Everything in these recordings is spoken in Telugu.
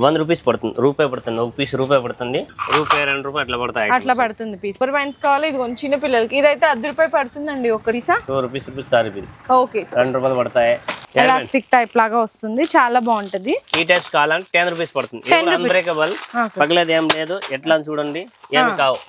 1 రూపీస్ పడుతుంది, రూపాయి పడుతుంది, ఒక పీస్ రూపాయి పడుతుంది, రూపాయి 2 రూపాయలు అట్లా పడతాయి. అట్లా పడుతుంది పీస్. రబ్బర్ బ్యాండ్స్ కావాలి, ఇది చిన్న పిల్లలకి ఇదైతే 10 రూపాయలు పడుతుందండి ఒక Pisa. 2 rupees sorry bill. Okay 2 రూపాయలు పడతాయి. ఎలాస్టిక్ టైప్ లాగా వస్తుంది, చాలా బాగుంటది. ఈ టైప్స్ కావాలంటే 10 రూపీస్ పడుతుంది. అన్బ్రేకబుల్, పగలేదు ఏం లేదు, ఎట్లా చూడండి ఏమి కావు.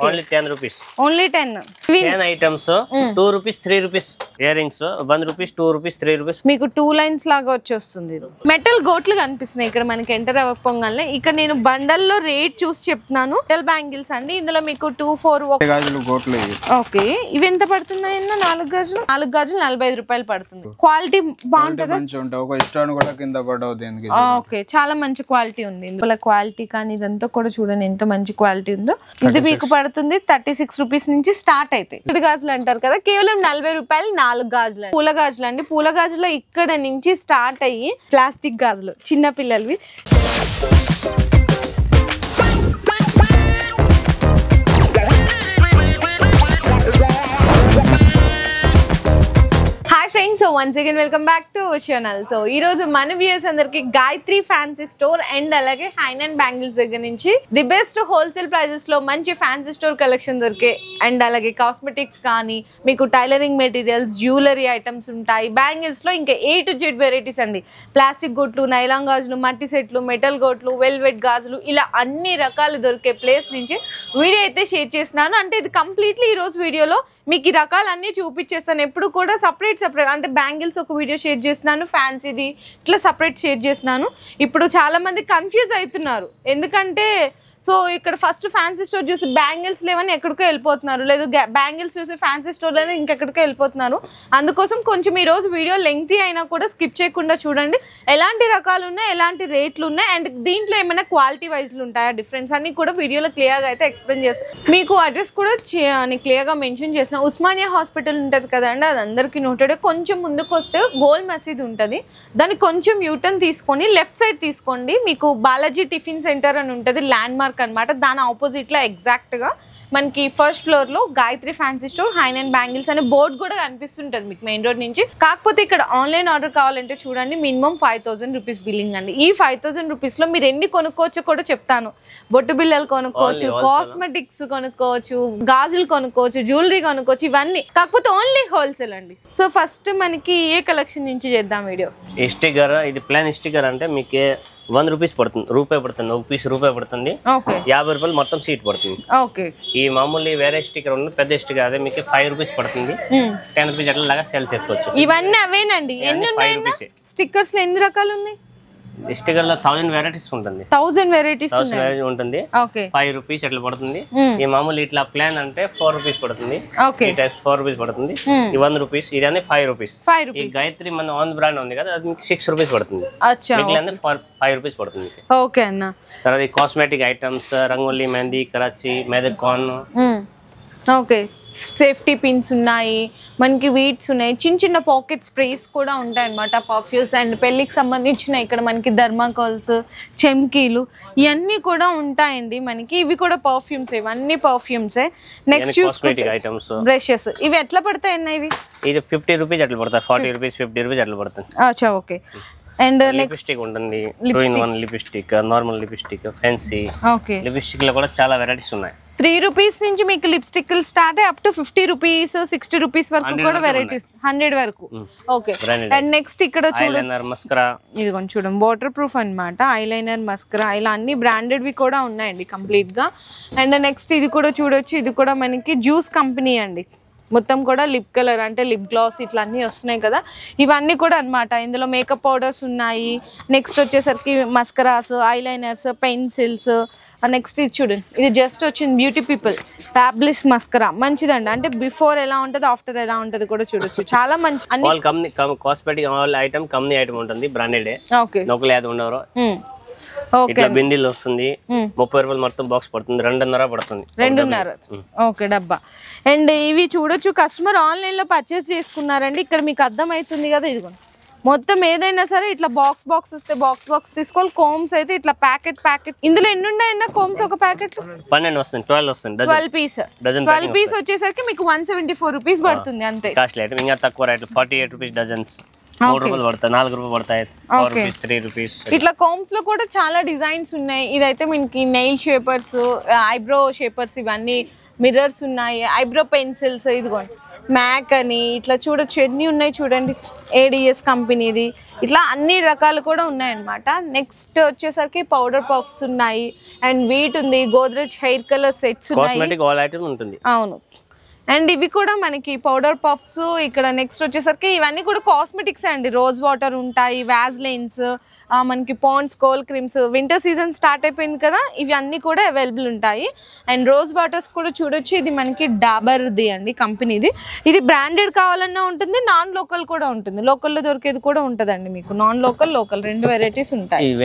Only 10 rupees. Only 10 items. 2 rupees 3 rupees ear rings, 1 rupees 2 rupees 3 rupees. మీకు 2 లైన్స్ లాగా వచ్చేస్తుంది. మెటల్ గోట్లు కనిపిస్తున్నాయి ఇక్కడ మనకి ఎంటర్ అవ్వకపోగానే. ఇక్కడ నేను బండల్లో రేట్ చూసి చెప్తున్నాను. మెటల్ బ్యాంగిల్స్ అండి, ఇందులో మీకు 2, 4 గాజులు గోట్లు. ఓకే, ఇవి ఎంత పడుతున్నాయి? 4 గాజులు 45 రూపాయలు పడుతుంది. క్వాలిటీ బాగుంటుందా? ఒక స్టోన్ కూడా కింద పడవు. ఓకే, చాలా మంచి క్వాలిటీ ఉంది ఇందులో. క్వాలిటీ కానీ ఇదంతా కూడా చూడండి ఎంత మంచి క్వాలిటీ ఉందో. ఇది మీకు పడుతుంది 36 రూపీస్ నుంచి స్టార్ట్ అయితే. ఇటు గాజులు అంటారు కదా, కేవలం 40 రూపాయలు 4 గాజులు. పూల గాజులు అండి, పూల గాజులో ఇక్కడ నుంచి స్టార్ట్ అయ్యి ప్లాస్టిక్ గాజులు చిన్న పిల్లలవి. Friends, once again welcome back to our channel. So ఈ రోజు మన వ్యూయర్స్ అందరికి గాయత్రి ఫ్యాన్సీ స్టోర్ అండ్ అలాగే హైన్ బ్యాంగిల్స్ దగ్గర నుంచి ది బెస్ట్ హోల్సేల్ ప్రైజెస్ లో మంచి ఫ్యాన్సీ స్టోర్ కలెక్షన్ దొరికే అండ్ అలాగే కాస్మెటిక్స్ కానీ మీకు టైలరింగ్ మెటీరియల్స్, జ్యువెలరీ ఐటమ్స్ ఉంటాయి. బ్యాంగిల్స్ లో ఇంకా A to Z వెరైటీస్ అండి. ప్లాస్టిక్ గోట్లు, నైలాన్ గాజులు, మట్టి సెట్లు, మెటల్ గోట్లు, వెల్వెట్ గాజులు, ఇలా అన్ని రకాలు దొరికే ప్లేస్ నుంచి వీడియో అయితే షేర్ చేస్తున్నాను. అంటే ఇది కంప్లీట్లీ ఈ రోజు వీడియోలో మీకు ఈ రకాలన్నీ చూపించేస్తాను. ఎప్పుడు కూడా సపరేట్ అంటే బ్యాంగిల్స్ ఒక వీడియో షేర్ చేస్తున్నాను, ఫ్యాన్సీది ఇట్లా సపరేట్ షేర్ చేస్తున్నాను. ఇప్పుడు చాలా మంది కన్ఫ్యూజ్ అవుతున్నారు, ఎందుకంటే సో ఇక్కడ ఫస్ట్ ఫ్యాన్సీ స్టోర్ చూసి బ్యాంగిల్స్ లేవని ఎక్కడికో వెళ్ళిపోతున్నారు, లేదు బ్యాంగిల్స్ చూసి ఫ్యాన్సీ స్టోర్ లేదా ఇంకెక్కడికో వెళ్ళిపోతున్నారు. అందుకోసం కొంచెం ఈరోజు వీడియో లెంగ్తీ అయినా కూడా స్కిప్ చేయకుండా చూడండి. ఎలాంటి రకాలు ఉన్నాయి, ఎలాంటి రేట్లు ఉన్నాయి, అండ్ దీంట్లో ఏమైనా క్వాలిటీ వైజ్లు ఉంటాయా, డిఫరెన్స్ అన్ని కూడా వీడియోలో క్లియర్గా అయితే ఎక్స్ప్లెయిన్ చేస్తాను. మీకు అడ్రస్ కూడా క్లియర్గా మెన్షన్ చేసిన ఉస్మానియా హాస్పిటల్ ఉంటుంది కదండి, అది అందరికీ నోటెడ్. కొంచెం ముందుకు వస్తే గోల్ మసీద్ ఉంటుంది, దాన్ని కొంచెం యూటర్న్ తీసుకొని లెఫ్ట్ సైడ్ తీసుకోండి. మీకు బాలాజీ టిఫిన్ సెంటర్ అని ఉంటుంది, ల్యాండ్ మార్క్ అనమాట. దాని ఆపోజిట్ లో ఎగ్జాక్ట్ గా మనకి ఫస్ట్ ఫ్లోర్ లో గాయత్రి ఫ్యాన్సీ స్టోర్ హైన్ అండ్ బ్యాంగిల్స్ అనే బోర్డు కూడా కనిపిస్తుంటది మీకు మెయిన్ రోడ్ నుంచి. కాకపోతే ఇక్కడ ఆన్లైన్ ఆర్డర్ కావాలంటే చూడండి, మినిమం 5000 రూపీస్ బిల్లింగ్ అండి. ఈ 5000 రూపీస్ లో మీరు ఎన్ని కొనుక్కోవచ్చో కూడా చెప్తాను. బొట్టు బిల్లలు కొనుక్కోవచ్చు, కాస్మెటిక్స్ కొనుక్కోవచ్చు, గాజులు కొనుక్కోవచ్చు, జ్యువెలరీ కొనుక్కోవచ్చు, ఇవన్నీ. కాకపోతే ఓన్లీ హోల్సేల్ అండి. సో ఫస్ట్ మనకి ఏ కలెక్షన్ నుంచి చేద్దాం వీడియో? స్టిక్కర్, ఇది ప్లాన్ స్టిక్కర్ అంటే మీకు 1 రూపీస్ పడుతుంది, రూపాయి పడుతుంది, ఒక పీస్ రూపాయి పడుతుంది, 50 రూపాయలు మొత్తం సీట్ పడుతుంది. ఈ మామూలు వేరే స్టిక్కర్ ఉన్న పెద్ద స్టిక్కర్ అదే మీకు 5 రూపీస్ పడుతుంది, 10 రూపీస్ అట్లా లాగా సేల్ చేసుకోవచ్చు. ఇవన్నీ అవేనండి. ఎన్ని ఉన్నాయి స్టిక్కర్స్ లో, ఎన్ని రకాలు ఉన్నాయి? స్టిక్కర్ లో 1000 వెరైటీస్ ఉంటుంది, 1000 వెరైటీస్ ఉంటుంది. 5 రూపీస్ అట్లా పడుతుంది. ఈ మామూలు ఇట్లా ప్లాన్ అంటే 4 రూపీస్ పడుతుంది, ఈ టైప్ 4 రూపీస్ పడుతుంది. ఈ 1 రూపీస్, ఇది అనేది 5 రూపీస్. ఈ గాయత్రి మన ఓన్ బ్రాండ్ ఉంది కదా, అది మీకు 6 రూపీస్ పడుతుంది, 5 రూపీస్ పడుతుంది. ఓకే అన్న. తర్వాత కాస్మెటిక్ ఐటమ్స్, రంగోలీ, మెహందీ, కరాచీ, మెదకాన్. ఓకే, సేఫ్టీ పిన్స్ ఉన్నాయి, మనకి వీట్స్ ఉన్నాయి, చిన్న చిన్న పాకెట్ స్ప్రేస్ కూడా ఉంటాయి అన్నమాట, పర్ఫ్యూమ్స్ అండ్ పెళ్లికి సంబంధించిన ఇక్కడ మనకి థర్మాకోల్స్, చెమ్కీలు ఇవన్నీ కూడా ఉంటాయండి మనకి. ఇవి కూడా పర్ఫ్యూమ్స్, ఇవన్నీ పర్ఫ్యూమ్సే. నెక్స్ట్ ఐటమ్స్, బ్రషెస్, ఇవి ఎట్లా పడతాయి అన్న? ఇవి ఇది 50 రూపీస్ అట్లా పడతాయి, 40 రూపీస్, 50 రూపీస్ అట్లా పడుతుంది. అచ్చా, ఓకే. అండ్ లిప్స్టిక్ ఉంటుంది, 2-in-1 lipstick, normal lipstick, fancy. Okay, lipstick లో కూడా చాలా వెరైటీస్ ఉన్నాయి. 3 రూపీస్ నుంచి మీకు lipstick start up to 50 rupees, 60 rupees వరకు కూడా వెరైటీస్, 100 వరకు. ఓకే, అండ్ నెక్స్ట్ ఇక్కడ చూడండి, ఇది కొంచెం చూడండి, వాటర్ ప్రూఫ్ అన్నమాట, ఐలైనర్, మస్కరా, ఇలా అన్ని బ్రాండెడ్ వి కూడా ఉన్నాయండి కంప్లీట్ గా. అండ్ నెక్స్ట్ ఇది కూడా చూడొచ్చు, ఇది కూడా మనకి జ్యూస్ కంపెనీ అండి. మొత్తం కూడా లిప్ కలర్ అంటే లిప్ గ్లాస్ ఇట్లా అన్నీ వస్తున్నాయి కదా, ఇవన్నీ కూడా అనమాట. ఇందులో మేకప్ పౌడర్స్ ఉన్నాయి. నెక్స్ట్ వచ్చేసరికి మస్కరాస్, ఐలైనర్స్, పెన్సిల్స్. నెక్స్ట్ ఇది చూడండి, ఇది జస్ట్ వచ్చింది బ్యూటీ పీపుల్ ఫ్యాబ్లిష్ మస్కరా, మంచిదండి. అంటే బిఫోర్ ఎలా ఉంటుంది, ఆఫ్టర్ ఎలా ఉంటుంది కూడా చూడొచ్చు, చాలా మంచి. అన్ని కాస్మెటిక్ ఐటమ్ కంపెనీ ఐటమ్ ఉంటుంది, బ్రాండెడ్. ఓకే, లోకల్ యాడ్ ఉండరు. ఇట్లా బిండిల్ వస్తుంది, 30 రూపాయలు మొత్తం బాక్స్ పడుతుంది, 2.5 పడుతుంది, 2.5. ఓకే, డబ్బా. అండ్ ఇవి చూడొచ్చు, కస్టమర్ ఆన్లైన్ లో పర్చేస్ చేసుకున్నారండి. ఇక్కడ మీకు అర్థం అవుతుంది కదా, ఇదిగోండి మొత్తం ఏదైనా సరే ఇట్లా బాక్స్ వస్తే బాక్స్ తీసుకోవాలి. కోమ్స్ అయితే ఇట్లా ప్యాకెట్. ఇందులో ఎన్ని ఉన్నాయన్నా కోమ్స్? ఒక ప్యాకెట్ 12 వస్తుంది, 12 పీస్. 12 పీస్ వచ్చేసరికి మీకు 174 రూపీస్ పడుతుంది అంతే. కాస్ట్లీ ఐటమ్, ఇంకా తక్కువ రేట్ 48 రూపీస్ డజన్స్. 3 రూపాయలు పడతాయి, 4 రూపాయలు పడతాయి, 4 రూపీస్, 3 రూపీస్. ఇట్లా కోమ్స్ లో కూడా చాలా డిజైన్స్ ఉన్నాయి. ఇదైతే మనకి నెయిల్ షేపర్స్, ఐబ్రో షేపర్స్, ఇవన్నీ మిర్రర్స్ ఉన్నాయి, ఐబ్రో పెన్సిల్స్, ఇదిగోండి మ్యాక్ అని ఇట్లా చూడొచ్చు, ఎన్ని ఉన్నాయి చూడండి, ఏడిఎస్ కంపెనీది. ఇట్లా అన్ని రకాలు కూడా ఉన్నాయన్నమాట. నెక్స్ట్ వచ్చేసరికి పౌడర్ పఫ్స్ ఉన్నాయి, అండ్ వీట్ ఉంది, గోద్రెజ్ హెయిర్ కలర్ సెట్స్ ఉన్నాయి. అవును, అండ్ ఇవి కూడా మనకి పౌడర్ పఫ్స్. ఇక్కడ నెక్స్ట్ వచ్చేసరికి ఇవన్నీ కూడా కాస్మెటిక్స్ అండి. రోజ్ వాటర్ ఉంటాయి, వ్యాజ్లైన్స్, మనకి Pond's, cold creams. Winter season start అయిపోయింది కదా, ఇవి అన్నీ కూడా అవైలబుల్ ఉంటాయి. అండ్ రోజ్ వాటర్స్ కూడా చూడొచ్చు, ఇది మనకి డాబర్ది అండి కంపెనీది. ఇది బ్రాండెడ్ కావాలన్నా ఉంటుంది, నాన్ లోకల్ కూడా ఉంటుంది. లోకల్లో దొరికేది కూడా ఉంటుందండి మీకు. నాన్ లోకల్, లోకల్ 2 వెరైటీస్ ఉంటాయి.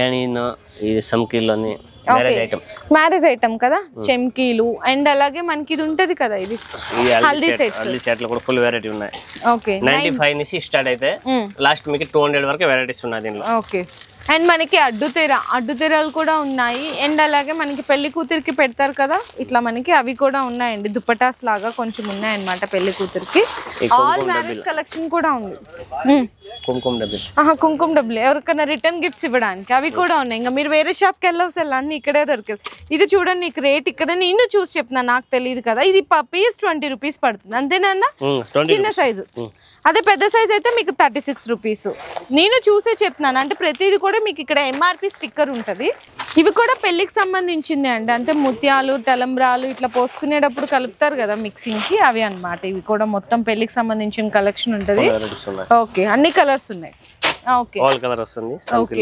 మ్యారేజ్ ఐటమ్ కదా, చెమ్కీలు. అండ్ అలాగే మనకి ఇది ఉంటది కదా, ఇది హల్దీ సెట్స్ లో కూడా ఫుల్ వెరైటీ ఉన్నాయి. ఓకే, 95 నుంచి స్టార్ట్ అయితే లాస్ట్ మీకు 200 వరకు వెరైటీస్ ఉన్నాయి దీనిలో. ఓకే, అండ్ మనకి అడ్డుతెరలు కూడా ఉన్నాయి. అండ్ అలాగే మనకి పెళ్లి కూతురికి పెడతారు కదా, ఇట్లా మనకి అవి కూడా ఉన్నాయండి. దుపటాస్ లాగా కొంచెం ఉన్నాయన్నమాట పెళ్లి కూతురికి. ఆల్ మ్యారేజ్ కలెక్షన్ కూడా ఉంది. కుంకుమ డబ్బులు ఎవరికైనా రిటర్న్ గిఫ్ట్స్ ఇవ్వడానికి అవి కూడా ఉన్నాయి. ఇంకా మీరు వేరే షాప్కి వెళ్ళవసలు అన్ని ఇక్కడే దొరికేది. ఇది చూడండి, నీకు రేట్ ఇక్కడ నేను చూసి చెప్తున్నా, నాకు తెలియదు కదా. ఇది పీస్ 20 రూపీస్ పడుతుంది, అంతేనా అన్న? చిన్న సైజు. అదే పెద్ద సైజ్ అయితే మీకు 36 రూపీస్. నేను చూసే చెప్తున్నాను, అంటే ప్రతిదీ కూడా మీకు ఇక్కడ ఎంఆర్పి స్టిక్కర్ ఉంటుంది. ఇవి కూడా పెళ్లికి సంబంధించింది అండి, అంటే ముత్యాలు, తలంబ్రాలు ఇట్లా పోసుకునేటప్పుడు కలుపుతారు కదా మిక్సింగ్ కి, అవి అన్నమాట. ఇవి కూడా మొత్తం పెళ్లికి సంబంధించిన కలెక్షన్ ఉంటుంది. ఓకే, అన్ని కలర్స్ ఉన్నాయి. Okay, okay.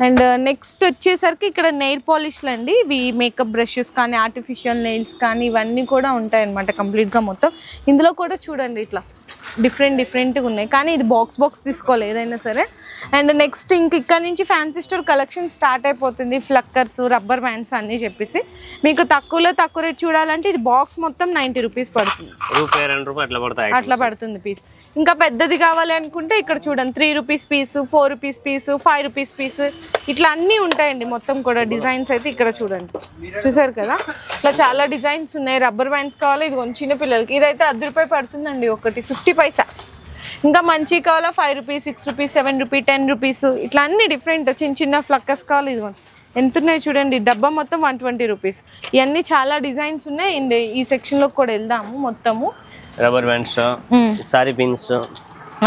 అండ్ నెక్స్ట్ వచ్చేసరికి ఇక్కడ నెయిల్ పాలిష్లు అండి. ఇవి మేకప్ బ్రషెస్ కానీ, ఆర్టిఫిషియల్ నెయిల్స్ కానీ, ఇవన్నీ కూడా ఉంటాయి అన్నమాట కంప్లీట్గా మొత్తం. ఇందులో కూడా చూడండి ఇట్లా డిఫరెంట్గా ఉన్నాయి, కానీ ఇది బాక్స్ తీసుకోవాలి ఏదైనా సరే. అండ్ నెక్స్ట్ ఇక్కడ నుంచి ఫ్యాన్సీ స్టోర్ కలెక్షన్ స్టార్ట్ అయిపోతుంది. ఫ్లక్కర్స్, రబ్బర్ బ్యాండ్స్ అన్నీ చెప్పేసి మీకు తక్కువ రేట్ చూడాలంటే ఇది బాక్స్ మొత్తం 90 రూపీస్ పడుతుంది, అట్లా పడుతుంది పీస్. ఇంకా పెద్దది కావాలి అనుకుంటే ఇక్కడ చూడండి 3 rupees piece, 4 rupees piece, 5 rupees piece, ఇట్లా అన్నీ ఉంటాయండి మొత్తం కూడా. డిజైన్స్ అయితే ఇక్కడ చూడండి, చూసారు కదా, ఇట్లా చాలా డిజైన్స్ ఉన్నాయి. రబ్బర్ బ్యాండ్స్ కావాలి, ఇది చిన్న పిల్లలకి, ఇదైతే 10 రూపాయలు పడుతుందండి ఒకటి, 50 పైసా. ఇంకా మంచి కావాలా 5 రూపీస్, 6 రూపీస్, 7 రూపీస్, 10 రూపీస్, ఇట్లా అన్ని డిఫరెంట్ చిన్న ఫ్లక్కర్స్ కావాలి. ఇది ఎంత ఉన్నాయి చూడండి, డబ్బా మొత్తం 120 రూపీస్. ఇవన్నీ చాలా డిజైన్స్ ఉన్నాయి. అండ్ ఈ సెక్షన్ లో కూడా వెళ్దాము మొత్తము. Rubber bands, sorry pins.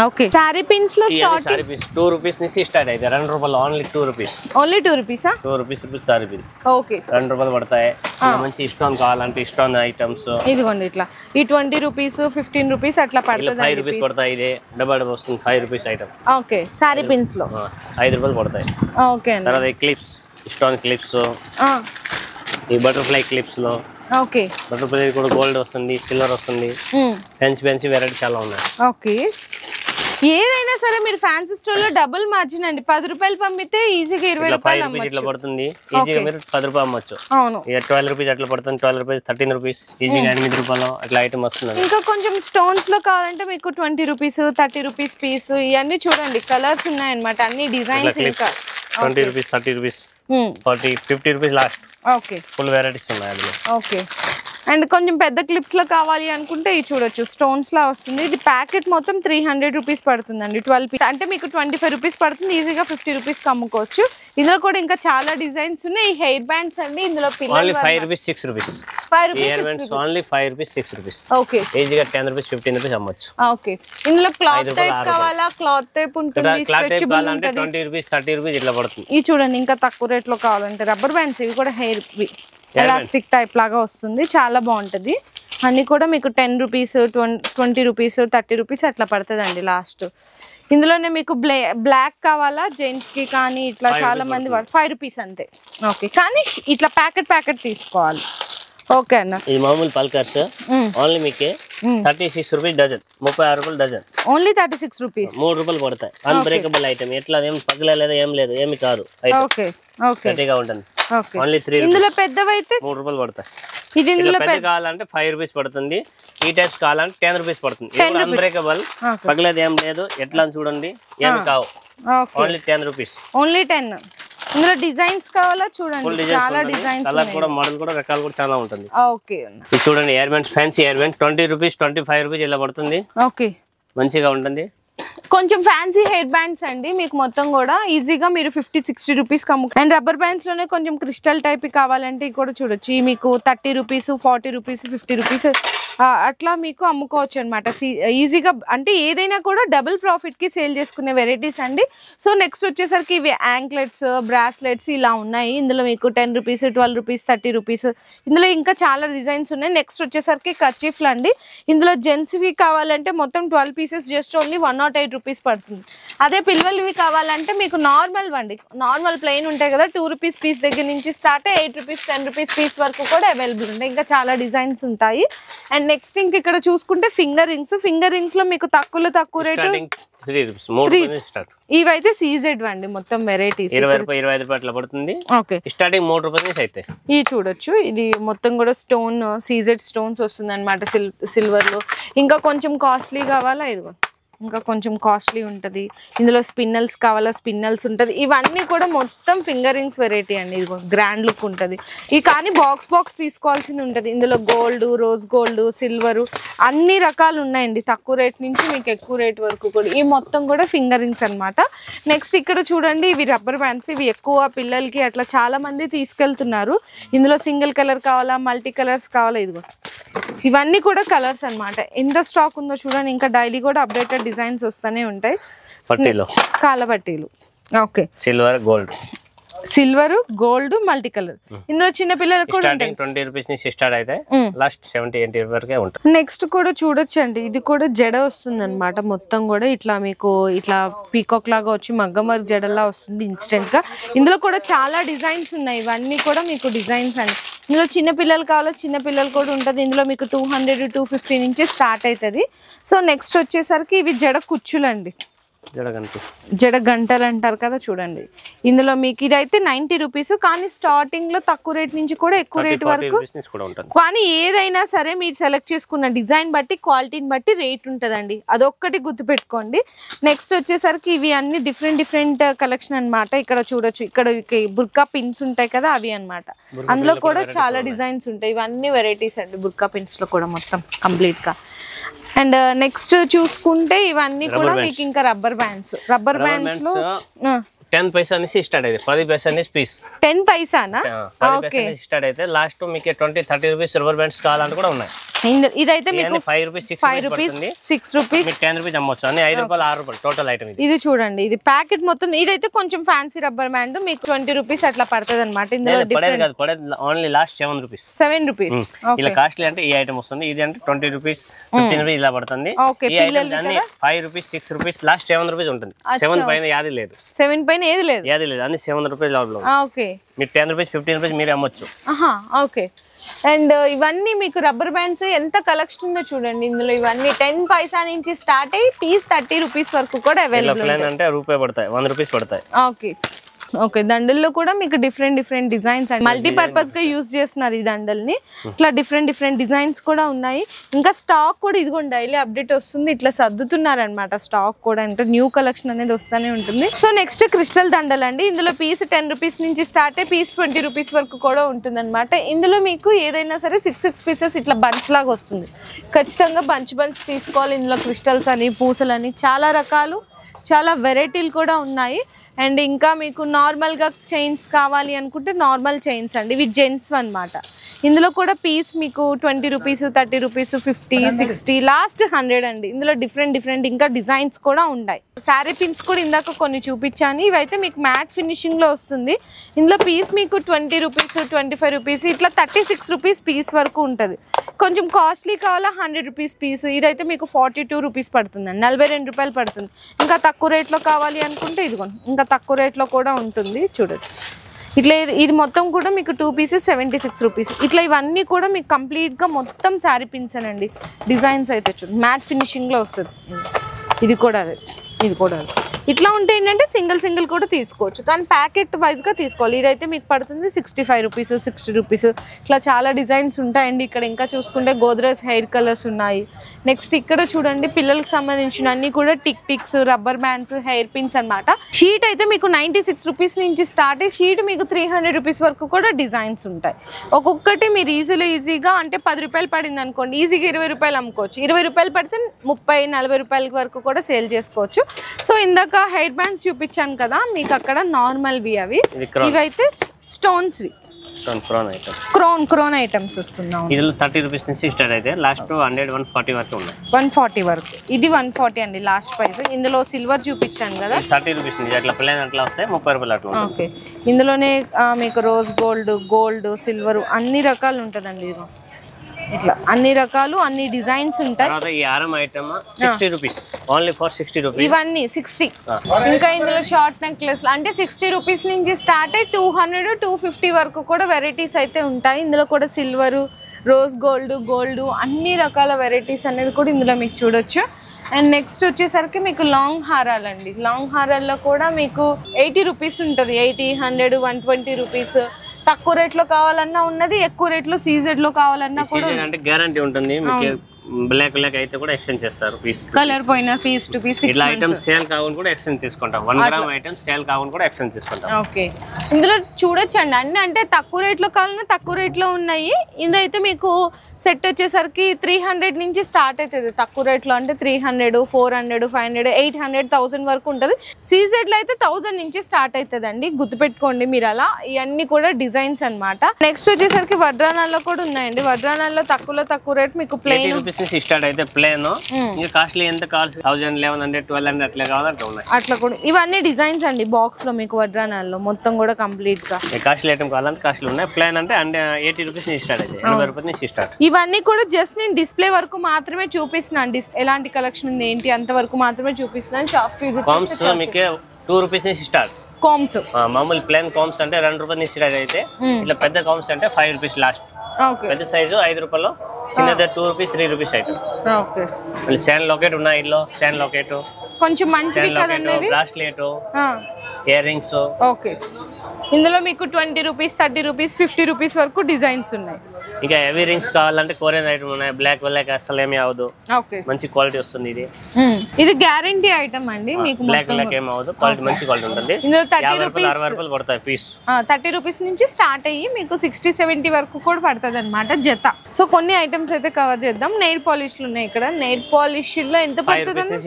Okay, sorry pins లో స్టార్టింగ్ 2 రూపీస్ నుంచి స్టార్ట్ అయితే 2 రూపాయలు, only 2 rupees. Only 2 రూపీసా? 2 rupees sorry pin. Okay, 2 రూపాయలు పడతాయి. మంచి స్టోన్ కావాలంటే స్టోన్ ఐటమ్స్ ఇదిగోండి ఇట్లా. ఈ 20 రూపీస్, 15 రూపీస్ అట్లా పడుతుంది. 5 రూపీస్ పడతాయి. ఇదే డబల్ వస్తుంది 5 rupees item. Okay, sorry pins లో 5 రూపాయలు పడతాయి. ఓకే, తర్వాత క్లిప్స్, స్టోన్ క్లిప్స్, ఈ బటర్ఫ్లై క్లిప్స్ లో. ఓకే, బటర్ఫ్లై కూడా గోల్డ్ వస్తుంది, సిల్వర్ వస్తుంది, పెంచి వెరైటీ చాలా ఉన్నాయి. ఓకే, ఏదైనా సరే మీరు ఫ్యాన్సీ స్టోర్ లో డబుల్ మార్జిన్ అండి. 10 రూపాయలు పంపితే ఈజీగా 20 రూపాయలు ఇట్లా పడుతుంది. ఈజీగా మీరు 10 రూపాయలు అమ్మొచ్చు. అవును, 12 రూపీస్ అట్లా పడుతుంది, 12 రూపీస్, 13 రూపీస్, ఈజీగా 8 రూపాయలు అట్లా ఐటమ్ వస్తుంది. ఇంకా కొంచెం స్టోన్స్ లో కావాలంటే మీకు 20 రూపీస్, 30 రూపీస్ పీస్. ఇవన్నీ చూడండి కలర్స్ ఉన్నాయన్నమాట, అన్ని డిజైన్స్. ఇంకా 20 rupees, 30 rupees, 40, 50 rupees last. Okay, full varieties ఉన్నాయి అందులో. ఓకే, అండ్ కొంచెం పెద్ద క్లిప్స్ లో కావాలి అనుకుంటే ఇది చూడొచ్చు, స్టోన్స్ లా వస్తుంది. ఇది ప్యాకెట్ మొత్తం 300 రూపీస్ పడుతుందండి. 12 పీస్ అంటే మీకు 25 రూపీస్ పడుతుంది. ఈజీగా 50 రూపీస్ అమ్ముకోవచ్చు. ఇందులో కూడా ఇంకా చాలా డిజైన్స్ ఉన్నాయి. ఈ హెయిర్ బ్యాండ్స్ అండి, ఇందులో పిల్లలు 5 rupees, 6 rupees. 5 rupees only 5 rupees, 6 rupees. Okay, ఈజీగా 10 రూపీస్, 15 రూపీస్ అమ్మొచ్చు. ఓకే, ఇందులో క్లాత్ టైప్ కావాలా? క్లాత్ టైప్ ఉంటుంది, స్ట్రెచబుల్ ఉంటుంది. 20 రూపీస్, 30 రూపీస్ ఇట్లా పడుతుంది. ఇది చూడండి, ఇంకా తక్కువ రేట్ లో కావాలంటే రబ్బర్ బ్యాండ్స్, ఇవి కూడా హెయిర్ ఎలాస్టిక్ టైప్ లాగా వస్తుంది, చాలా బాగుంటది. అన్ని కూడా మీకు 10 రూపీస్, 20 రూపీస్, 30 రూపీస్ అట్లా పడుతుందండి లాస్ట్. ఇందులోనే మీకు బ్లాక్ కావాలా జెంట్స్ కి కానీ ఇట్లా చాలా మంది 5 రూపీస్ అంతే. ఓకే, కానీ ఇట్లా ప్యాకెట్ తీసుకోవాలి. ఓకే అన్న, ఈ మామూలు పల్కర్స్ ఓన్లీ మీకే 36 రూపీస్ డజన్, 36 రూపాయలు డజన్. ఓన్లీ 36 రూపీస్, 3 రూపాయలు పడతాయి. అన్బ్రేకబుల్ ఐటమ్, ఎట్లా ఏం పగలలేదు, ఏం లేదు, ఏమి కాదు. ఓకే, ఓకే, గట్టిగా ఉంటుంది. ఓకే, ఓన్లీ 3 ఇందులో పెద్దవైతే 3 రూపాయలు పడతాయి. ఇది ఇందులో పెద్ద కావాలంటే 5 రూపీస్ పడుతుంది. ఈ టైప్స్ కావాలంటే 10 రూపీస్ పడుతుంది. అన్బ్రేకబుల్, పగలేదు, ఏం లేదు, ఎట్లా చూడండి, ఏమి కావు. Only 10 rupees, only 10. ఇందులో డిజైన్స్ కావాలా చూడండి, చాలా డిజైన్స్, కలర్ కూడా, మోడల్ కూడా, రకాలు కూడా చాలా ఉంటుంది. ఓకే, ఇది చూడండి, air bands, fancy air band 20 rupees, 25 rupees ఇలా పడుతుంది. ఓకే, మంచిగా ఉంటుంది. కొంచెం ఫ్యాన్సీ హెయిర్ బ్యాండ్స్ అండి మీకు మొత్తం కూడా ఈజీగా మీరు 50-60 రూపీస్ అండ్ రబ్బర్ బ్యాండ్స్ లోనే కొంచెం క్రిస్టల్ టైప్ కావాలంటే కూడా చూడొచ్చు మీకు 30 రూపీస్ 40 రూపీస్ 50 రూపీస్ అట్లా మీకు అమ్ముకోవచ్చు అనమాట ఈజీగా అంటే ఏదైనా కూడా డబుల్ ప్రాఫిట్ కి సేల్ చేసుకునే వెరైటీస్ అండి సో నెక్స్ట్ వచ్చేసరికి ఇవి యాంక్లెట్స్ బ్రాస్లెట్స్ ఇలా ఉన్నాయి ఇందులో మీకు 10 రూపీస్ 12 రూపీస్ 30 రూపీస్ ఇందులో ఇంకా చాలా డిజైన్స్ ఉన్నాయి నెక్స్ట్ వచ్చేసరికి కర్చీఫ్లు అండి ఇందులో జెంట్స్వి కావాలంటే మొత్తం 12 పీసెస్ జస్ట్ ఓన్లీ 108 రూపీస్ పడుతుంది అదే పిల్లలవి కావాలంటే మీకు నార్మల్ అండి నార్మల్ ప్లెయిన్ ఉంటాయి కదా 2 రూపీస్ పీస్ దగ్గర నుంచి స్టార్ట్ 8 రూపీస్ 10 రూపీస్ పీస్ వరకు కూడా అవైలబుల్ ఉంటాయి ఇంకా చాలా డిజైన్స్ ఉంటాయి అండ్ నెక్స్ట్ ఇంక ఇక్కడ చూసుకుంటే ఫింగర్ రింగ్స్ లో మీకు తక్కువ రేటు ఇవైతే సీజెడ్ అండి మొత్తం వెరైటీస్ 20-25 రూపాయలు పడుతుంది ఓకే స్టార్టింగ్ 3 రూపాయల నుంచి అయితే ఇది చూడొచ్చు ఇది మొత్తం కూడా స్టోన్ సీజెడ్ స్టోన్స్ వస్తుంది అనమాట సిల్వర్ లో ఇంకా కొంచెం కాస్ట్లీ కావాలా ఇదిగో ఇంకా కొంచెం కాస్ట్లీ ఉంటుంది ఇందులో స్పిన్నల్స్ కావాలా స్పిన్నల్స్ ఉంటుంది ఇవన్నీ కూడా మొత్తం ఫింగర్ రింగ్స్ వెరైటీ అండి ఇదిగో గ్రాండ్ లుక్ ఉంటుంది ఈ కానీ బాక్స్ తీసుకోవాల్సింది ఉంటుంది ఇందులో గోల్డ్ రోజ్ గోల్డ్ సిల్వర్ అన్ని రకాలు ఉన్నాయండి తక్కువ రేట్ నుంచి మీకు ఎక్కువ రేట్ వరకు కూడా ఈ మొత్తం కూడా ఫింగర్ రింగ్స్ అనమాట నెక్స్ట్ ఇక్కడ చూడండి ఇవి రబ్బర్ బ్యాండ్స్ ఇవి ఎక్కువ పిల్లలకి అట్లా చాలా మంది తీసుకెళ్తున్నారు ఇందులో సింగిల్ కలర్ కావాలా మల్టీ కలర్స్ కావాలా ఇదిగో ఇవన్నీ కూడా కలర్స్ అనమాట ఎంత స్టాక్ ఉందో చూడండి ఇంకా డైలీ కూడా అప్డేటెడ్ డిజైన్స్ వస్తూనే ఉంటాయి కాళ్ళ పట్టీలు okay silver gold multi colour ఇందులో చిన్న పిల్లలకు కూడా 20 రూపీస్ నుంచి స్టార్ట్ అయితే లాస్ట్ 70-80 వరకే ఉంటుంది నెక్స్ట్ కూడా చూడొచ్చండి ఇది కూడా జడ వస్తుంది అనమాట మొత్తం కూడా ఇట్లా మీకు ఇట్లా పీకాక్ లాగా వచ్చి మగ్గం వర్క్ జడలా వస్తుంది ఇన్స్టెంట్ గా ఇందులో కూడా చాలా డిజైన్స్ ఉన్నాయి ఇవన్నీ కూడా మీకు డిజైన్స్ అండి ఇందులో చిన్న పిల్లలు కావాలో చిన్న పిల్లలు కూడా ఉంటుంది ఇందులో మీకు 200-250 నుంచి స్టార్ట్ అవుతుంది సో నెక్స్ట్ వచ్చేసరికి ఇవి జడ కుచ్చులండి జడ గంటలు అంటారు కదా చూడండి ఇందులో మీకు ఇదైతే 90 రూపీస్ కానీ స్టార్టింగ్ లో తక్కువ రేట్ నుంచి కూడా ఎక్కువ రేట్ వరకు కానీ ఏదైనా సరే మీరు సెలెక్ట్ చేసుకున్న డిజైన్ బట్టి క్వాలిటీని బట్టి రేట్ ఉంటుందండి అదొక్కటి గుర్తుపెట్టుకోండి నెక్స్ట్ వచ్చేసరికి ఇవి అన్ని డిఫరెంట్ కలెక్షన్ అనమాట ఇక్కడ చూడొచ్చు ఇక్కడ బుర్కా పిన్స్ ఉంటాయి కదా అవి అనమాట అందులో కూడా చాలా డిజైన్స్ ఉంటాయి ఇవన్నీ వెరైటీస్ అండి బుర్కా పిన్స్ లో కూడా మొత్తం కంప్లీట్ గా అండ్ నెక్స్ట్ చూసుకుంటే ఇవన్నీ కూడా మీకు ఇంకా రబ్బర్ బ్యాండ్స్ లో 10 పైసా నుంచి స్టార్ట్ అయితే 10 పైసా నుంచి పీస్ 10 పైసానా ఓకే స్టార్ట్ అయితే లాస్ట్ మీకు 20-30 రూపీస్ రబ్బర్ బ్యాండ్స్ కావాలంటే కూడా ఉన్నాయి ఇదైతే మీకు 5 రూపీస్ 6 రూపీస్ మీకు 10 రూపీస్ అమ్మొచ్చు అన్ని 5 రూపాయలు 6 రూపాయలు టోటల్ ఐటమ్ ఇది చూడండి ఇది ప్యాకెట్ మొత్తం ఇదైతే కొంచెం ఫ్యాన్సీ రబ్బర్ బ్యాండ్ మీకు 20 రూపీస్ అట్లా పడుతుంది అనమాట ఇందులో పడేది కాదు పడేది ఓన్లీ లాస్ట్ 7 రూపీస్ ఇలా కాస్ట్లీ అంటే ఈ ఐటమ్ వస్తుంది ఇది అంటే 20 రూపీస్ 15 రూపీస్ ఇలా పడుతుంది ఈ ఐటమ్ అన్ని 5 రూపీస్ 6 రూపీస్ లాస్ట్ 7 రూపీస్ ఉంటుంది 7 పైన యాది లేదు 7 పైన ఏది లేదు అన్ని 7 రూపీస్ లోపల ఓకే మీరు 10 రూపీస్ 15 రూపీస్ మీరే అమ్మొచ్చు ఓకే అండ్ ఇవన్నీ మీకు రబ్బర్ బ్యాండ్స్ ఎంత కలెక్షన్ ఉందో చూడండి ఇందులో ఇవన్నీ 10 పైసా నుంచి స్టార్ట్ అయ్యి పీస్ 30 రూపీస్ వరకు కూడా అవైలబుల్ అంటే రూపాయి పడతాయి 100 రూపీస్ పడతాయి ఓకే దండల్లో కూడా మీకు డిఫరెంట్ డిజైన్స్ అండ్ మల్టీపర్పస్ గా యూజ్ చేస్తున్నారు ఈ దండల్ని ఇట్లా డిఫరెంట్ డిజైన్స్ కూడా ఉన్నాయి ఇంకా స్టాక్ కూడా ఇదిగోండి డైలీ అప్డేట్ వస్తుంది ఇట్లా సర్దుతున్నారు అనమాట స్టాక్ కూడా ఇంకా న్యూ కలెక్షన్ అనేది వస్తూనే ఉంటుంది సో నెక్స్ట్ క్రిస్టల్ దండలు అండి ఇందులో పీస్ 10 రూపీస్ నుంచి స్టార్ట్ అయ్యి పీస్ 20 రూపీస్ వరకు కూడా ఉంటుంది అనమాట ఇందులో మీకు ఏదైనా సరే 6 పీసెస్ ఇట్లా బంచ్ లాగా వస్తుంది ఖచ్చితంగా బంచ్ తీసుకోవాలి ఇందులో క్రిస్టల్స్ అని పూసలని చాలా రకాలు చాలా వెరైటీలు కూడా ఉన్నాయి అండ్ ఇంకా మీకు నార్మల్గా చైన్స్ కావాలి అనుకుంటే నార్మల్ చైన్స్ అండి ఇవి జెంట్స్ అనమాట ఇందులో కూడా పీస్ మీకు 20 రూపీస్ 30 రూపీస్ 50 60 లాస్ట్ 100 అండి ఇందులో డిఫరెంట్ ఇంకా డిజైన్స్ కూడా ఉన్నాయి శారీ పిన్స్ కూడా ఇందాక కొన్ని చూపించాను ఇవైతే మీకు మ్యాట్ ఫినిషింగ్ లో వస్తుంది ఇందులో పీస్ మీకు 20 రూపీస్ 25 రూపీస్ ఇట్లా 36 రూపీస్ పీస్ వరకు ఉంటుంది కొంచెం కాస్ట్లీ కావాలా 100 రూపీస్ పీస్ ఇదైతే మీకు 42 రూపీస్ పడుతుందండి 42 రూపాయలు పడుతుంది ఇంకా తక్కువ రేట్లో కావాలి అనుకుంటే ఇదిగోండి ఇంకా తక్కువ రేట్లో కూడా ఉంటుంది చూడండి ఇట్లా ఇది మొత్తం కూడా మీకు 2 పీసెస్ 76 రూపీస్ ఇట్లా ఇవన్నీ కూడా మీకు కంప్లీట్గా మొత్తం శారీ పిన్స్ అండి డిజైన్స్ అయితే చూడండి మ్యాట్ ఫినిషింగ్లో వస్తుంది ఇది కూడా అదే ఇట్లా ఉంటే ఏంటంటే సింగిల్ కూడా తీసుకోవచ్చు, కానీ ప్యాకెట్ వైజ్గా తీసుకోవాలి. ఇదైతే మీకు పడుతుంది 65 రూపీస్, 60 రూపీస్. ఇట్లా చాలా డిజైన్స్ ఉంటాయండి. ఇక్కడ ఇంకా చూసుకుంటే గోద్రేజ్ హెయిర్ కలర్స్ ఉన్నాయి. నెక్స్ట్ ఇక్కడ చూడండి పిల్లలకు సంబంధించిన అన్ని కూడా టిక్స్, రబ్బర్ బ్యాండ్స్, హెయిర్ పిన్స్ అన్నమాట. షీట్ అయితే మీకు 96 రూపీస్ నుంచి స్టార్ట్ అయ్యి షీట్ మీకు 300 రూపీస్ వరకు కూడా డిజైన్స్ ఉంటాయి. ఒక్కొక్కటి మీరు ఈజీగా అంటే 10 రూపాయలు పడింది అనుకోండి, ఈజీగా 20 రూపాయలు అమ్ముకోవచ్చు. 20 రూపాయలు పడితే 30-40 రూపాయల వరకు కూడా సేల్ చేసుకోవచ్చు. సో ఇందాక హెయిర్ బ్యాండ్స్ చూపించాను కదా మీకు, అక్కడ నార్మల్ వి అవి, ఇవైతే స్టోన్స్ వి క్రోన్ ఐటమ్స్ వస్తున్నాం. 30 రూపీస్ నుంచి స్టార్ట్ అయితే లాస్ట్ 140 వరకు ఉన్నాయి. 140 వరకు, ఇది 140 అండి లాస్ట్ ప్రైస్. ఇందులో సిల్వర్ చూపించాను కదా 30 రూపీస్ నుంచి అట్లా ప్లేన్ అట్లా వస్తాయి 30 రూపాయలు అట్లా. ఓకే, ఇందులోనే మీకు రోజ్ గోల్డ్, సిల్వర్ అన్ని రకాలు ఉంటుందండి. ఇది ఇట్లా అన్ని రకాలు, అన్ని డిజైన్స్ ఉంటాయి. ఈ ఆరం item 60 rupees, only for 60 rupees. ఇవన్నీ 60. ఇంకా ఇందులో షార్ట్ నెక్లెస్ అంటే 60 రూపీస్ నుంచి స్టార్ట్ అయ్యి 200-250 వరకు కూడా వెరైటీస్ అయితే ఉంటాయి. ఇందులో కూడా సిల్వర్, రోజ్ గోల్డ్ అన్ని రకాల వెరైటీస్ అనేది కూడా ఇందులో మీకు చూడొచ్చు. అండ్ నెక్స్ట్ వచ్చేసరికి మీకు లాంగ్ హారాలండి. లాంగ్ హారాల్లో కూడా మీకు 80 రూపీస్ ఉంటుంది, 80, 100, 120 రూపీస్. తక్కువ రేట్లో కావాలన్నా ఉన్నది, ఎక్కువ రేట్లో సీజెడ్ లో కావాలన్నా కూడా అంటే గ్యారంటీ ఉంటుంది. బ్లాక్ అయితే కూడా ఎక్స్చేంజ్ చేస్తారు, పీస్ కలర్ పోయినా పీస్ టు పీస్. ఇట్లా ఐటమ్ సేల్ కావును కూడా ఎక్స్చేంజ్ తీసుకుంటాం. 1 గ్రామ్ ఐటమ్ సేల్ కావును కూడా ఎక్స్చేంజ్ తీసుకుంటాం. ఓకే, ఇందులో చూడొచ్చండి అన్ని అంటే తక్కువ రేట్లో కావాలన్నా తక్కువ రేట్లో ఉన్నాయి. ఇదైతే మీకు సెట్ వచ్చేసరికి 300 నుంచి స్టార్ట్ అవుతుంది తక్కువ రేట్లో, అంటే 300, 400, 500, 800, 1000 వరకు ఉంటుంది. సీజెడ్ లో అయితే 1000 నుంచి స్టార్ట్ అవుతుంది అండి, గుర్తుపెట్టుకోండి మీరు. అలా ఇవన్నీ కూడా డిజైన్స్ అన్నమాట. నెక్స్ట్ వచ్చేసరికి వడ్రానాల్లో కూడా ఉన్నాయండి. వడ్రానాల్లో తక్కువ రేట్ మీకు ప్లెయిన్ స్టార్ట్ అయితే ప్లేన్, ఇంకా కాస్ట్లీ ఎంత కావాలి 1000, 1100, 1200 అట్లా కావాలంటే ఉన్నాయి. అట్లా కూడా ఇవన్నీ డిజైన్స్ అండి. బాక్స్ లో మీకు వడ్రానాల్లో మొత్తం కూడా కంప్లీట్ గా కాస్ట్లీ ఐటమ్ కావాలంటే కాస్ట్లీ ఉన్నాయి. ప్లేన్ అంటే 80 రూపీస్ నుంచి స్టార్ట్ అయితే 80 రూపాయల నుంచి స్టార్ట్. ఇవన్నీ కూడా జస్ట్ నేను డిస్ప్లే వరకు మాత్రమే చూపిస్తున్నాను. ఎలాంటి కలెక్షన్ ఉంది ఏంటి అంత వరకు మాత్రమే చూపిస్తున్నాను. షాప్ విజిట్ చేస్తే మీకు 2 రూపీస్ నుంచి స్టార్ట్. కామ్స్ మామూలు ప్లేన్ కామ్స్ అంటే 2 రూపాయల నుంచి స్టార్ట్ అయితే, ఇట్లా పెద్ద కామ్స్ అంటే 5 రూపీస్ లాస్ట్. పెద్ద సైజు 5 రూపాయలు, చిన్నది 2 rupees, 3 rupees item. Okay, stand locket ఉన్నాయి. ఇల్లు స్టాండ్ లాకెట్ కొంచెం మంచివి కదండి, బ్రాస్లెట్, ఇయర్ రింగ్స్. ఓకే, ఇందులో మీకు 20 రూపీస్, 30 రూపీస్, 50 రూపీస్ వరకు డిజైన్స్ ఉన్నాయి. ఇంకా హెవీ రింగ్స్ కావాలంటే కొరియన్ ఐటమ్ ఉన్నాయి. బ్లాక్ అసలు ఏమి అవదు, మంచి క్వాలిటీ వస్తుంది. ఇది గ్యారంటీ ఐటమ్ అండి. మీకు బ్లాక్ ఏమి అవదు, క్వాలిటీ మంచి క్వాలిటీ ఉంటుంది. ఇందులో 30 రూపీస్, 60 రూపాయలు పడతాయి పీస్. 30 రూపీస్ నుంచి స్టార్ట్ అయ్యి మీకు 60-70 వరకు కూడా పడుతుంది అనమాట జత. సో కొన్ని ఐటమ్స్ అయితే కవర్ చేద్దాం. నెయిల్ పాలిష్లు ఉన్నాయి. ఇక్కడ నెయిల్ పాలిష్ లో ఎంత పడుతుంది?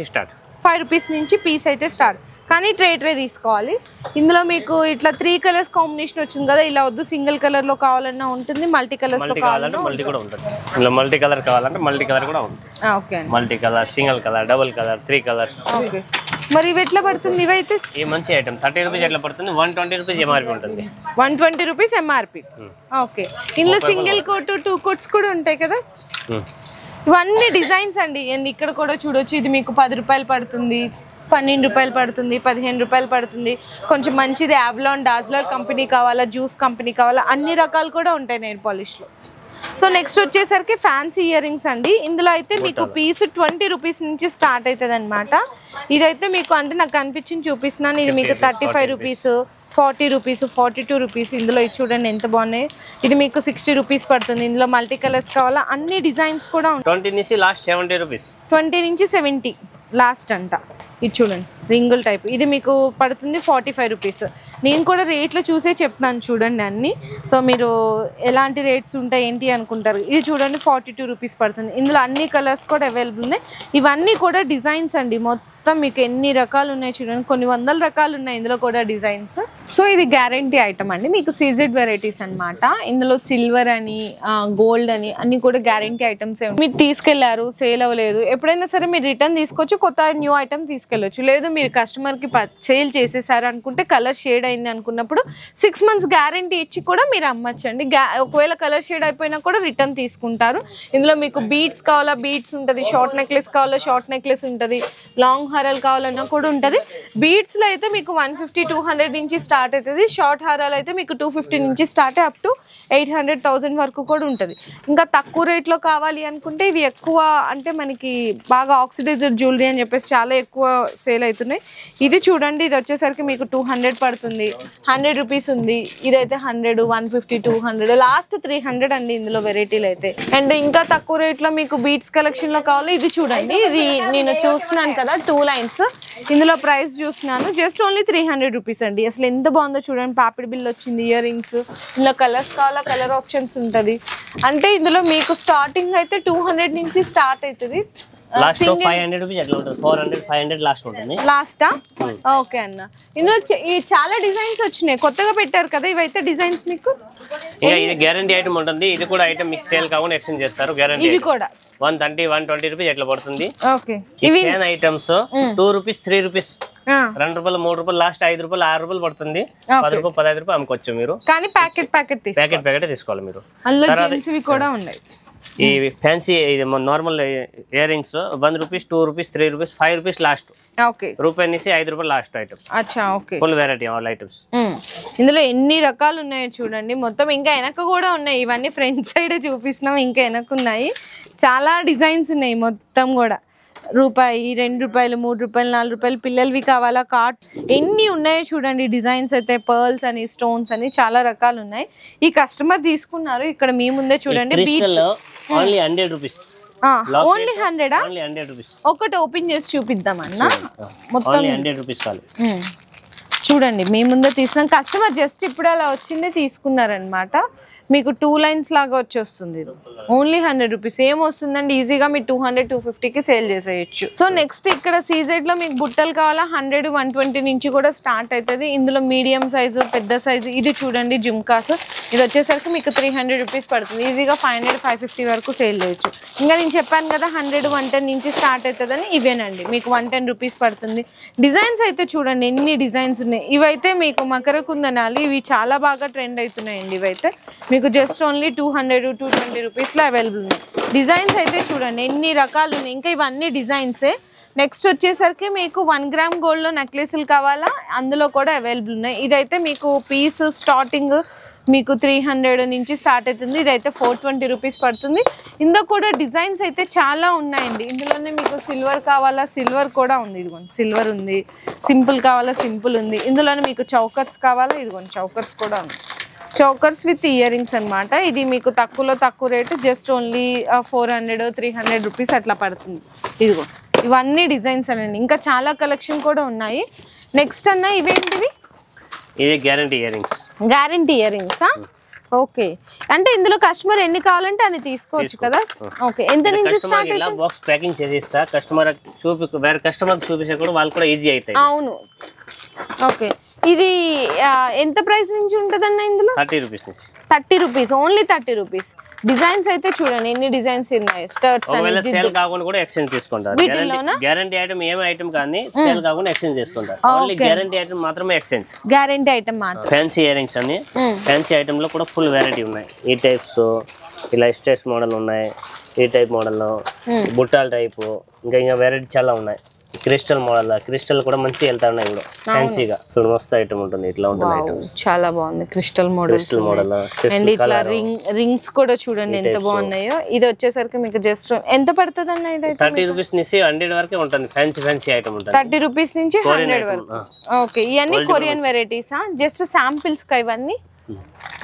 5 రూపీస్ నుంచి పీస్ అయితే స్టార్ట్, కానీ ట్రే తీసుకోవాలి. ఇందులో మీకు ఇట్లా 3 కలర్స్ కాంబినేషన్ వచ్చింది కదా, ఇలా వద్దు సింగిల్ కలర్ లో కావాలన్నా ఉంటుంది, మల్టీ కలర్స్ లో కావాలన్నా మల్టీ కూడా ఉంటుంది. ఇందులో మల్టీ కలర్ కావాలంటే మల్టీ కలర్ కూడా ఉంటుంది. Okay, multi colour, single colour, double colour, 3 colours. Okay, మరి ఇవి ఎట్లా పడుతుంది? ఇవైతే ఈ మంచి ఐటమ్ 30 రూపీస్ ఎట్లా పడుతుంది? 120 రూపీస్ ఎంఆర్పి ఉంటుంది. 120 రూపీస్ ఎంఆర్పి. ఓకే, ఇందులో సింగిల్ కోట్, 2 కోట్స్ కూడా ఉంటాయి కదా. ఇవన్నీ డిజైన్స్ అండి. ఇక్కడ కూడా చూడొచ్చు. ఇది మీకు 10 రూపాయలు పడుతుంది, 12 రూపాయలు పడుతుంది, 15 రూపాయలు పడుతుంది. కొంచెం మంచిది అవ్లాన్, డాజ్లర్ కంపెనీ కావాలా, జ్యూస్ కంపెనీ కావాలా, అన్ని రకాలు కూడా ఉంటాయి నెయిల్ పాలిష్లో. సో నెక్స్ట్ వచ్చేసరికి ఫ్యాన్సీ ఇయర్ రింగ్స్ అండి. ఇందులో అయితే మీకు పీస్ 20 రూపీస్ నుంచి స్టార్ట్ అవుతుంది అనమాట. ఇదైతే మీకు అంటే నాకు కనిపించింది చూపిస్తున్నాను. ఇది మీకు 35 రూపీస్, 40 రూపీస్, 42 రూపీస్. ఇందులో ఇది చూడండి ఎంత బాగున్నాయి. ఇది మీకు 60 రూపీస్ పడుతుంది. ఇందులో మల్టీ కలర్స్ కావాలా, అన్ని డిజైన్స్ కూడా ఉంటాయి. 20 నుంచి లాస్ట్ 70 రూపీస్, 20 నుంచి 70 లాస్ట్ అంట. ఇది చూడండి రింగుల్ టైప్, ఇది మీకు పడుతుంది 45 రూపీస్. నేను కూడా రేట్లు చూసే చెప్తాను చూడండి అన్ని. సో మీరు ఎలాంటి రేట్స్ ఉంటాయి ఏంటి అనుకుంటారు. ఇది చూడండి 42 రూపీస్ పడుతుంది. ఇందులో అన్ని కలర్స్ కూడా అవైలబుల్ ఉన్నాయి. ఇవన్నీ కూడా డిజైన్స్ అండి. మొత్తం మీకు ఎన్ని రకాలు ఉన్నాయి చూడండి, కొన్ని 100 రకాలు ఉన్నాయి ఇందులో కూడా డిజైన్స్. సో ఇది గ్యారంటీ ఐటమ్ అండి, మీకు సీజెడ్ వెరైటీస్ అనమాట. ఇందులో సిల్వర్ అని, గోల్డ్ అని అన్ని కూడా గ్యారంటీ ఐటమ్స్. మీరు తీసుకెళ్లారు, సేల్ అవ్వలేదు, ఎప్పుడైనా సరే మీరు రిటర్న్ తీసుకోవచ్చు, కొత్త న్యూ ఐటమ్ తీసుకెళ్ళొచ్చు. లేదు మీరు కస్టమర్కి సేల్ చేసేసారు అనుకుంటే, కలర్ షేడ్ అయింది అనుకున్నప్పుడు 6 months గ్యారంటీ ఇచ్చి కూడా మీరు అమ్మచ్చండి. ఒకవేళ కలర్ షేడ్ అయిపోయినా కూడా రిటర్న్ తీసుకుంటారు. ఇందులో మీకు బీడ్స్ కావాలా బీడ్స్ ఉంటుంది, షార్ట్ నెక్లెస్ కావాలా షార్ట్ నెక్లెస్ ఉంటుంది, లాంగ్ హారాలు కావాలన్నా కూడా ఉంటుంది. బీడ్స్ లో అయితే మీకు 150-200 నుంచి స్టార్ట్ అవుతుంది. షార్ట్ హారాలు అయితే మీకు 250 నుంచి స్టార్ట్ అప్ టు 800,000 వరకు కూడా ఉంటుంది. ఇంకా తక్కువ రేట్ లో కావాలి అనుకుంటే ఇవి ఎక్కువ అంటే మనకి బాగా ఆక్సిడైజ్డ్ జ్యువెలరీ అని చెప్పేసి చాలా ఎక్కువ సేల్ అవుతున్నాయి. ఇది చూడండి, ఇది వచ్చేసరికి మీకు 200 పడుతుంది. 100 రూపీస్ ఉంది. ఇదైతే 100, 150, 200, లాస్ట్ 300 అండి ఇందులో వెరైటీలు అయితే. అండ్ ఇంకా తక్కువ రేట్ లో మీకు బీట్స్ కలెక్షన్ లో కావాలి. ఇది చూడండి, ఇది నేను చూస్తున్నాను కదా 2 లైన్స్, ఇందులో ప్రైస్ చూస్తున్నాను జస్ట్ ఓన్లీ 300 రూపీస్ అండి. అసలు ఎంత బాగుందో చూడండి. పాపిడి బిల్ వచ్చింది, ఇయర్ రింగ్స్, ఇందులో కలర్స్ కావాలా కలర్ ఆప్షన్స్ ఉంటుంది. అంటే ఇందులో మీకు స్టార్టింగ్ అయితే 200 నుంచి స్టార్ట్ అవుతుంది. లాస్ట్ 500 రూపీస్ అట్లా ఉంటుంది. 400, 500 లాస్ట్ ఉంటుంది. లాస్టా? ఓకే అన్న. ఇందులో చాలా డిజైన్స్ వచ్చినాయి, కొత్తగా పెట్టారు కదా ఇవైతే డిజైన్స్ మీకు. ఇంకా ఇది గ్యారంటీ ఐటమ్ ఉంటుంది. ఇది కూడా ఐటమ్ మీకు సేల్ కాకుండా ఎక్స్చేంజ్ చేస్తారు. గ్యారంటీ ఇవి కూడా 130, 120 రూపీస్ ఎట్లా పడుతుంది. ఓకే, ఇవి చైన్ ఐటమ్స్ 2 రూపీస్, 3 రూపీస్, 2 రూపాయలు, 3 రూపాయలు, లాస్ట్ 5 రూపాయలు, 6 రూపాయలు పడుతుంది. 10 రూపాయలు, 15 రూపాయలు అమ్ముకోవచ్చు మీరు. కానీ ప్యాకెట్ తీసుకోవాలి మీరు. అందులో జెంట్స్ వి కూడా ఉన్నాయి. ఈ fancy normal ear rings 1 rupees, 2 rupees, 3 rupees, 5 rupees last. Okay, రూపాయి నుంచి 5 రూపాయలు లాస్ట్ ఐటమ్. అచ్చా, okay. Full variety all items. ఇందులో ఎన్ని రకాలు ఉన్నాయో చూడండి. మొత్తం ఇంకా వెనక కూడా ఉన్నాయి. ఇవన్నీ ఫ్రంట్ సైడ్ చూపిస్తున్నాం, ఇంకా వెనక ఉన్నాయి. చాలా డిజైన్స్ ఉన్నాయి మొత్తం కూడా. రూపాయి, 2 రూపాయలు, 3 రూపాయలు, 4 రూపాయలు, పిల్లలవి కావాలా, కార్ట్, ఎన్ని ఉన్నాయో చూడండి. డిజైన్స్ అయితే పర్ల్స్ అని, స్టోన్స్ అని చాలా రకాలు ఉన్నాయి. ఈ కస్టమర్ తీసుకున్నారు ఇక్కడ మీ ముందే చూడండి. Only 100 rupees. Only 100. Only 100 rupees. ఒకటి ఓపెన్ చేసి చూపిద్దామన్నా. మొత్తం ఓన్లీ 100 రూపీస్ కాదు. చూడండి మీ ముందే తీసిన కస్టమర్ జస్ట్ ఇప్పుడు అలా వచ్చిందే తీసుకున్నారనమాట. మీకు 2 లైన్స్ లాగా వచ్చేస్తుంది. Only 100 rupees. ఏమొస్తుందండి, ఈజీగా మీరు 200, 250కి సేల్ చేసేయచ్చు. సో నెక్స్ట్ ఇక్కడ సీజెడ్ లో మీకు బుట్టలు కావాలా 100, 120 నుంచి కూడా స్టార్ట్ అవుతుంది. ఇందులో మీడియం సైజు, పెద్ద సైజు. ఇది చూడండి జుమ్కాస్, ఇది వచ్చేసరికి మీకు 300 రూపీస్ పడుతుంది. ఈజీగా 500, 550 వరకు సేల్ చేయొచ్చు. ఇంకా నేను చెప్పాను కదా 100, 110 నుంచి స్టార్ట్ అవుతుందని. ఇవేనండి మీకు 110 రూపీస్ పడుతుంది. డిజైన్స్ అయితే చూడండి ఎన్ని డిజైన్స్ ఉన్నాయి. ఇవైతే మీకు మకర కుందనాలు, ఇవి చాలా బాగా ట్రెండ్ అవుతున్నాయండి. ఇవైతే మీకు జస్ట్ ఓన్లీ 200, 220 రూపీస్లో అవైలబుల్ ఉన్నాయి. డిజైన్స్ అయితే చూడండి ఎన్ని రకాలు ఉన్నాయి. ఇంకా ఇవన్నీ డిజైన్సే. నెక్స్ట్ వచ్చేసరికి మీకు 1 గ్రామ్ గోల్డ్లో నెక్లెస్లు కావాలా, అందులో కూడా అవైలబుల్ ఉన్నాయి. ఇదైతే మీకు పీస్ స్టార్టింగ్ మీకు 300 నుంచి స్టార్ట్ అవుతుంది. ఇదైతే 420 రూపీస్ పడుతుంది. ఇందులో కూడా డిజైన్స్ అయితే చాలా ఉన్నాయండి. ఇందులోనే మీకు సిల్వర్ కావాలా, సిల్వర్ కూడా ఉంది. ఇదిగోండి సిల్వర్ ఉంది, సింపుల్ కావాలా, సింపుల్ ఉంది. ఇందులోనే మీకు చౌకర్స్ కావాలా, ఇదిగోండి చౌకర్స్ కూడా ఉంది. చౌకర్స్ విత్ ఇయర్ రింగ్స్ అనమాట. ఇది మీకు తక్కువ రేటు జస్ట్ ఓన్లీ 400, 300 రూపీస్ అట్లా పడుతుంది. ఇదిగో ఇవన్నీ డిజైన్స్ అనండి. ఇంకా చాలా కలెక్షన్ కూడా ఉన్నాయి. నెక్స్ట్ అన్న ఇవేంటివి? ఇది guarantee ear rings. Guarantee ear రింగ్సా? ఓకే, అంటే ఇందులో కస్టమర్ ఎన్ని కావాలంటే అని తీసుకోవచ్చు కదా. ఓకే, ఎంత నుంచి స్టార్ట్ ఇలా బాక్స్ ప్యాకింగ్ చేసేస్తా కస్టమర్ వేరే కస్టమర్ చూపిస్తే కూడా వాళ్ళు కూడా ఈజీ అవుతాయి. అవును, ఓకే. ఇది ఎంత ప్రైస్ నుంచి ఉంటుందన్న? ఇందులో 30 రూపీస్ నుంచి. 30 రూపీస్, ఓన్లీ 30 రూపీస్. డిజైన్స్ అయితే చూడండి ఎన్ని డిజైన్స్ ఉన్నాయి. స్కర్ట్స్ అని సేల్ కాకుండా కూడా ఎక్స్చేంజ్ తీసుకుంటారు. గ్యారంటీ ఐటమ్ ఏమే ఐటమ్ కానీ సేల్ కాకుండా ఎక్స్చేంజ్ చేసుకుంటారు. ఓన్లీ గ్యారంటీ ఐటమ్ మాత్రమే ఎక్స్చేంజ్. గ్యారంటీ ఐటమ్ మాత్రం. ఫ్యాన్సీ ఇయర్ రింగ్స్ అని ఫ్యాన్సీ ఐటమ్ లో కూడా ఫుల్ వెరైటీ ఉన్నాయి. ఈ టైప్స్ ఇలా స్టేస్ మోడల్ ఉన్నాయి. ఈ టైప్ మోడల్, బుట్టాల టైపు, ఇంకా వెరైటీ చాలా ఉన్నాయి. క్రిస్టల్ మోడల్, క్రిస్టల్ కూడా మంచిగా వెళ్తా ఉన్నాయి. ఇప్పుడు ఫ్యాన్సీగా చూడు మస్తు ఐటమ్ ఉంటుంది. ఇట్లా ఉంటుంది ఐటమ్స్ చాలా బాగుంది. క్రిస్టల్ మోడల్ అండ్ ఇట్లా రింగ్స్ కూడా చూడండి ఎంత బాగున్నాయో. ఇది వచ్చేసరికి మీకు జస్ట్ ఎంత పడుతుంది అన్న? ఇది 30 రూపీస్ నుంచి 100 వరకే ఉంటుంది. ఫ్యాన్సీ ఐటమ్ ఉంటుంది. 30 రూపీస్ నుంచి 100 వరకు. ఓకే, ఇవన్నీ కొరియన్ వెరైటీసా? జస్ట్ శాంపిల్స్ కా ఇవన్నీ?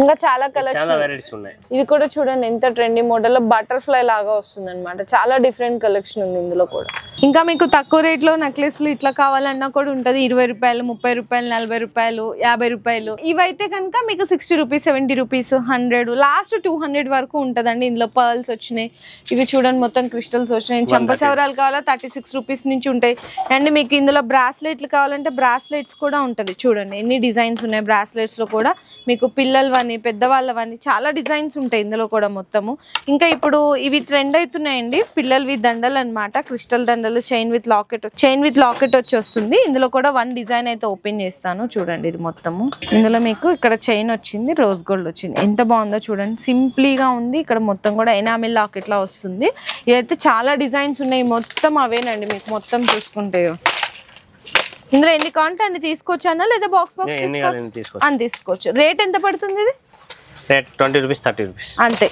ఇంకా చాలా వెరైటీస్ ఉన్నాయి. ఇది కూడా చూడండి ఎంత ట్రెండీ మోడల్ లో బటర్ఫ్లై లాగా వస్తుంది అనమాట. చాలా డిఫరెంట్ కలెక్షన్ ఉంది ఇందులో కూడా. ఇంకా మీకు తక్కువ రేట్ లో నెక్లెస్లు ఇట్లా కావాలన్నా కూడా ఉంటది. 20 రూపాయలు, 30 రూపాయలు, 40 రూపాయలు, 50 రూపాయలు. ఇవైతే కనుక మీకు 60 రూపీస్, 70 రూపీస్, 100, లాస్ట్ 200 వరకు ఉంటదండి. ఇందులో పర్ల్స్ వచ్చినాయి. ఇవి చూడండి మొత్తం క్రిస్టల్స్ వచ్చినాయి. చంపసవరాలు కావాలా 36 రూపీస్ నుంచి ఉంటాయి. అండ్ మీకు ఇందులో బ్రాస్లెట్లు కావాలంటే బ్రాస్లెట్స్ కూడా ఉంటది. చూడండి ఎన్ని డిజైన్స్ ఉన్నాయి. బ్రాస్లెట్స్ లో కూడా మీకు పిల్లలవని, పెద్దవాళ్ళవని చాలా డిజైన్స్ ఉంటాయి ఇందులో కూడా మొత్తము. ఇంకా ఇప్పుడు ఇవి ట్రెండ్ అవుతున్నాయండి పిల్లలవి దండలు అనమాట. క్రిస్టల్ దండలు, చైన్ విత్ లాకెట్ వచ్చి వస్తుంది. ఇందులో కూడా 1 డిజైన్ అయితే ఓపెన్ చేస్తాను చూడండి. ఇది మొత్తము ఇందులో మీకు ఇక్కడ చైన్ వచ్చింది, రోజ్ గోల్డ్ వచ్చింది. ఎంత బాగుందో చూడండి, సింప్లీగా ఉంది. ఇక్కడ మొత్తం కూడా ఎనామిల్ లాకెట్ లా వస్తుంది. ఇదైతే చాలా డిజైన్స్ ఉన్నాయి. మొత్తం అవేనండి మీకు మొత్తం చూసుకుంటే ఇందులో ఎన్ని కావాలంటే అన్ని తీసుకోవచ్చు అన్న, లేదా బాక్స్ అని తీసుకోవచ్చు. రేట్ ఎంత పడుతుంది ఇది? 20 రూపీస్ 30 రూపీస్ అంతే.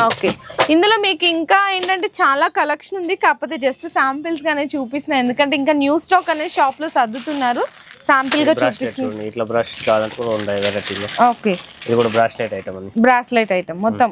ఓకే, ఇందులో మీకు ఇంకా ఏంటంటే చాలా కలెక్షన్ ఉంది, కాకపోతే జస్ట్ శాంపిల్స్ గానే చూపిస్తున్నాయి, ఎందుకంటే ఇంకా న్యూ స్టాక్ అనేది షాప్ లో సర్దుతున్నారు. శాంపిల్ గా చూపిస్తున్నాను. ఇట్లా బ్రష్ కావాలంటే కూడా ఉంటాయి వెరైటీలో. ఓకే, ఇది కూడా బ్రాస్లెట్ ఐటమ్ అండి. బ్రాస్లెట్ ఐటమ్ మొత్తం.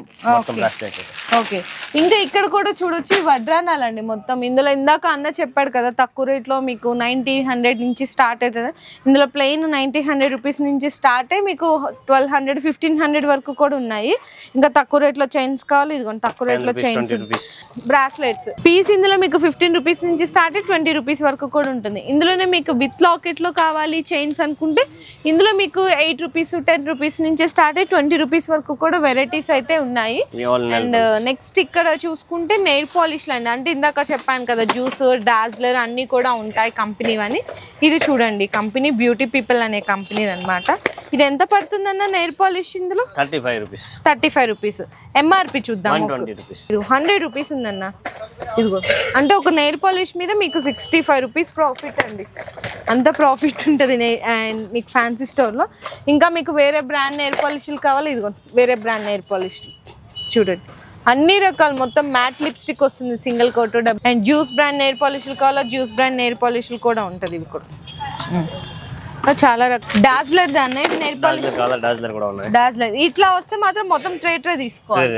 బ్రాస్లెట్. ఓకే, ఇంకా ఇక్కడ కూడా చూడొచ్చు వడ్రానాలండి మొత్తం. ఇందులో ఇందాక అన్న చెప్పాడు కదా తక్కువ రేట్ లో మీకు 90-100 నుంచి స్టార్ట్ అవుతుంది. ఇందులో ప్లెయిన్ 90-100 రూపీస్ నుంచి స్టార్ట్ అయ్యి మీకు 1200-1500 వరకు కూడా ఉన్నాయి. ఇంకా తక్కువ రేట్ లో చైన్స్ కావాలి, ఇదిగోండి తక్కువ రేట్ లో చైన్స్, బ్రాస్లెట్స్ పీస్ ఇందులో మీకు 15 రూపీస్ నుంచి స్టార్ట్ అయ్యి 20 రూపీస్ వరకు కూడా ఉంటుంది. ఇందులోనే మీకు విత్ లాకెట్ లో కావాలి చైన్స్ అనుకుంటే ఇందులో మీకు 8 రూపీస్ 10 రూపీస్ నుంచి స్టార్ట్ అయ్యి 20 రూపీస్ వరకు కూడా వెరైటీస్ అయితే ఉన్నాయి. అండ్ నెక్స్ట్ ఇక్కడ చూసుకుంటే నెయిల్ పాలిష్లు అండి, అంటే ఇందాక చెప్పాను కదా జ్యూస్ డాజ్లర్ అన్ని కూడా ఉంటాయి కంపెనీ అని. ఇది చూడండి కంపెనీ బ్యూటీ పీపుల్ అనే కంపెనీ అనమాట. ఇది ఎంత పడుతుందన్న నెయిల్ పాలిష్? ఇందులో 35 రూపీస్. ఎంఆర్పి చూద్దాం. 100 రూపీస్ ఉందన్న. ఇదిగో అంటే ఒక నెయిల్ పాలిష్ మీద మీకు 65 రూపీస్ ప్రాఫిట్ అండి. అంత ప్రాఫిట్ ఉంటుంది అండ్ మీకు ఫ్యాన్సీ స్టోర్లో. ఇంకా మీకు వేరే బ్రాండ్ నెయిల్ పాలిష్లు కావాలి, ఇదిగో వేరే బ్రాండ్ నెయిల్ పాలిష్లు చూడండి అన్ని రకాలు. మొత్తం మ్యాట్ లిప్స్టిక్ వస్తుంది single coat. And juice brand nail పాలిష్లు కావాలా, జ్యూస్ బ్రాండ్ నెయిల్ పాలిష్లు కూడా ఉంటుంది. ఇవి కూడా చాలా రకాల డాజ్లర్ దాన్ని నెయిల్ పాలిష్ డాజ్లర్ ఇట్లా వస్తే మాత్రం మొత్తం ట్రే తీసుకోవాలి.